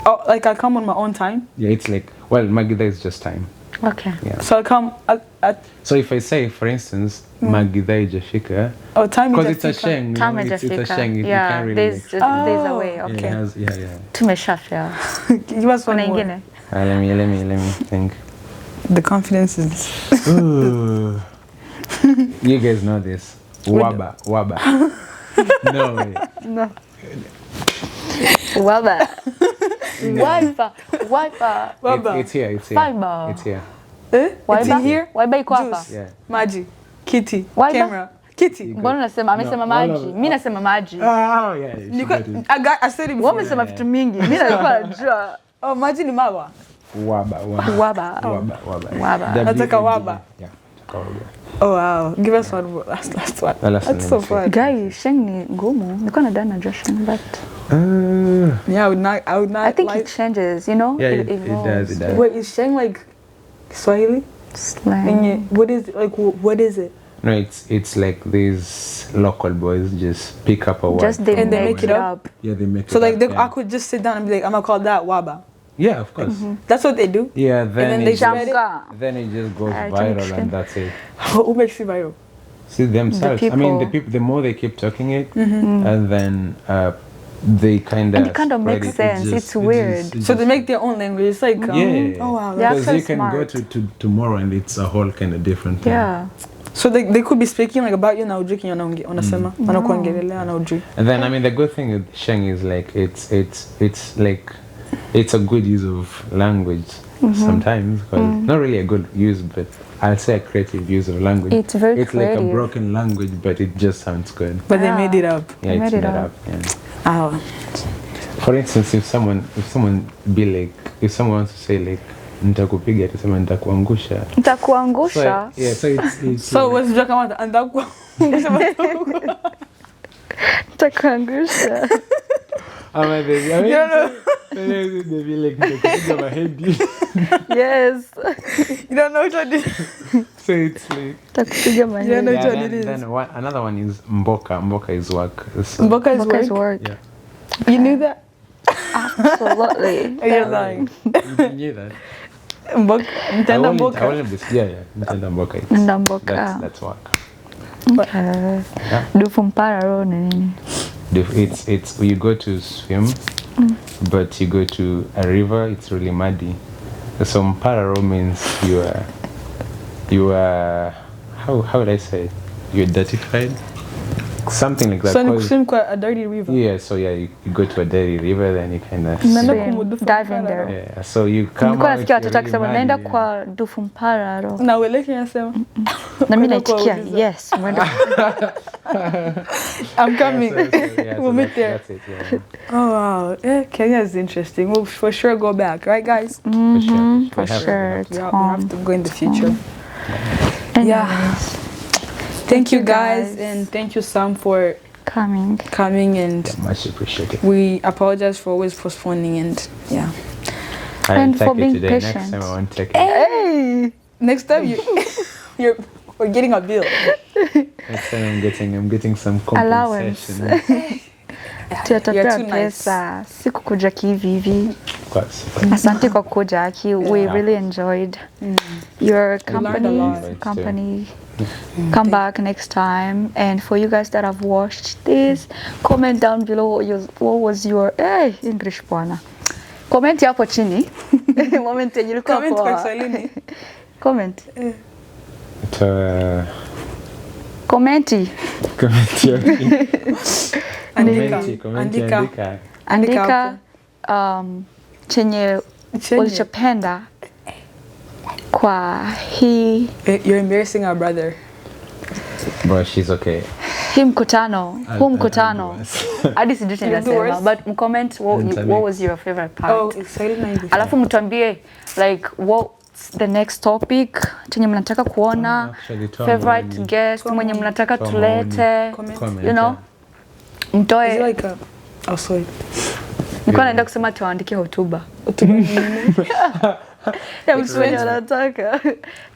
Speaker 1: Oh, like I'll come on my own time?
Speaker 2: Yeah, it's like, well, Magida is just time.
Speaker 3: Okay.
Speaker 2: Yeah.
Speaker 1: So I'll come at.
Speaker 2: So if I say, for instance, Magida ijafika.
Speaker 1: Oh, time
Speaker 2: because it's a Sheng.
Speaker 3: Time
Speaker 2: it's a Sheng. You
Speaker 3: Yeah,
Speaker 2: can't really
Speaker 3: there's away. Okay.
Speaker 2: Yeah.
Speaker 3: Tumeshafia.
Speaker 1: Give us one more.
Speaker 3: Ingine.
Speaker 2: Let me think.
Speaker 1: The confidence is.
Speaker 2: Ooh. You guys know this. Waba. No way.
Speaker 3: No. Waba. Wiper.
Speaker 2: It's here.
Speaker 3: Fiber.
Speaker 2: It's here.
Speaker 1: It's in here?
Speaker 3: Waiba iko hapa?
Speaker 1: Juice.
Speaker 2: Yeah.
Speaker 1: Maji. Kitty.
Speaker 3: Waiba?
Speaker 1: Camera. Kitty.
Speaker 3: Mbona unasema amesema maji? Mimi nasema maji.
Speaker 2: Oh yeah.
Speaker 1: I said it
Speaker 3: Wewe
Speaker 1: before.
Speaker 3: umesema vitu mingi. Mimi nilikuwa najua.
Speaker 1: Oh, maji ni mawa.
Speaker 2: Waba.
Speaker 1: Nataka waba.
Speaker 2: Yeah.
Speaker 1: Oh wow. Give us one more. Last one. That's so fun.
Speaker 3: Guy, Sheng ni ngumu. Nilikuwa nadhani najua Sheng, but
Speaker 1: yeah, I would not
Speaker 3: I think it changes, you know?
Speaker 2: Yeah, it
Speaker 3: evolves.
Speaker 2: does.
Speaker 1: Wait, is Sheng like Swahili?
Speaker 3: Slang.
Speaker 1: What is it? Like what is it?
Speaker 2: No, it's like these local boys just pick up a word.
Speaker 3: Just they
Speaker 1: make it up.
Speaker 2: Yeah, they make
Speaker 1: So
Speaker 2: it
Speaker 1: like
Speaker 2: up.
Speaker 1: I could just sit down and be like, I'm gonna call that waba.
Speaker 2: Yeah, of course.
Speaker 1: That's what they do.
Speaker 2: Yeah,
Speaker 1: then they spread it.
Speaker 2: Then it just goes viral and that's it.
Speaker 1: Who makes it viral?
Speaker 2: See themselves. I mean, the people. The more they keep talking it, and then they kind of.
Speaker 3: And it kind of makes sense. It's weird.
Speaker 1: So they make their own language. It's like
Speaker 2: yeah.
Speaker 1: Oh wow.
Speaker 3: Yeah.
Speaker 2: Because
Speaker 3: so
Speaker 2: you can
Speaker 3: smart.
Speaker 2: go to tomorrow and it's a whole kind of different thing.
Speaker 3: Yeah.
Speaker 1: So they could be speaking like about you na ujui kinyo unasema wanakuongelelea na ujui.
Speaker 2: And then I mean the good thing with Sheng is like it's like it's a good use of language sometimes, because not really a good use, but I'll say a creative use of language.
Speaker 3: It's very
Speaker 2: like
Speaker 3: creative.
Speaker 2: a broken language, but it just sounds good.
Speaker 1: But they made it up.
Speaker 2: Yeah, it's made up. Yeah.
Speaker 1: Oh.
Speaker 2: For instance, if someone wants to say like nitakupiga atasema nitakuangusha.
Speaker 3: Nitakuangusha.
Speaker 2: So, yeah, so it's
Speaker 1: So what's the kama nitakuangusha?
Speaker 3: Nitakuangusha.
Speaker 2: Ama the vile nitakupiga mahedi.
Speaker 3: Yes.
Speaker 1: You don't know what I did.
Speaker 2: So it's like
Speaker 3: Nitakupiga mahedi.
Speaker 1: You know what
Speaker 2: yeah,
Speaker 1: it is.
Speaker 2: then another one is mboka. Mboka is work. So,
Speaker 1: Mboka is
Speaker 3: Mboka is
Speaker 1: work.
Speaker 3: work.
Speaker 2: yeah.
Speaker 1: You knew that?
Speaker 3: Absolutely.
Speaker 1: You're lying.
Speaker 2: You knew that?
Speaker 1: Mboka, nitaenda mboka.
Speaker 2: I only yeah, nitaenda mboka.
Speaker 3: Nenda mboka.
Speaker 2: That's work.
Speaker 3: Okay.
Speaker 2: Yeah.
Speaker 3: Dufu mpara ro ni nini?
Speaker 2: It's you go to swim, but you go to a river. It's really muddy. So mpara means you are how would I say? You're dirtified. Something like that.
Speaker 1: So you swim quite a dirty river.
Speaker 2: Yeah, so yeah, you go to a dirty river, then you kind of
Speaker 3: Dive in there.
Speaker 2: yeah, so you come
Speaker 3: Nilikuwa
Speaker 2: out.
Speaker 3: nasikia watoto
Speaker 2: You're
Speaker 3: akisema
Speaker 2: really
Speaker 3: naenda
Speaker 2: muddy,
Speaker 3: kwa dufu mpara ro.
Speaker 1: Na weleke yasema.
Speaker 3: Na mimi naitikia yes, mwenda.
Speaker 1: I'm coming.
Speaker 2: yeah,
Speaker 1: We'll meet there.
Speaker 2: That's it, yeah.
Speaker 1: Oh wow, yeah, Kenya is interesting. We'll for sure go back, right, guys?
Speaker 3: For sure.
Speaker 1: We have to go in the future.
Speaker 3: Anyways,
Speaker 1: Yeah. Thank you guys, and thank you Sam for coming and
Speaker 2: Much appreciated.
Speaker 1: we apologize for always postponing and yeah.
Speaker 3: And for being
Speaker 2: today.
Speaker 3: patient.
Speaker 2: Next time I won't take it.
Speaker 1: Hey, next time we're getting a bill.
Speaker 2: Next time I'm getting some
Speaker 3: allowance.
Speaker 2: compensation.
Speaker 3: Tutatoa pesa. Sikukuja kivi hivi. Asante kwa kuja Aki. We really enjoyed your company. Come back next time. And for you guys that have watched this, comment down below what was your English bwana. Comment hapo chini. Moment yenye ulikuwa
Speaker 1: Comment kwa
Speaker 3: poa.
Speaker 1: Kiswahili.
Speaker 3: Comment.
Speaker 2: Commenti.
Speaker 3: Andika chenye ulichopenda kwa hii.
Speaker 1: You're embarrassing our brother.
Speaker 2: But she's okay.
Speaker 3: Hii mkutano, huu mkutano. Hadi sijui tunasema, but mcomment what was your favorite part.
Speaker 1: Oh, Kiswahili na English.
Speaker 3: Alafu mtuambie like what's the next topic chenye mnataka kuona, favorite guest mwenye mnataka tulete, you know. Mtoe.
Speaker 1: Is it like oh sorry.
Speaker 3: Nilikuwa naenda kusema tuandikie hotuba.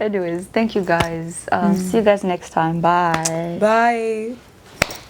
Speaker 3: Anyways, thank you guys. See you guys next time. Bye.
Speaker 1: Bye.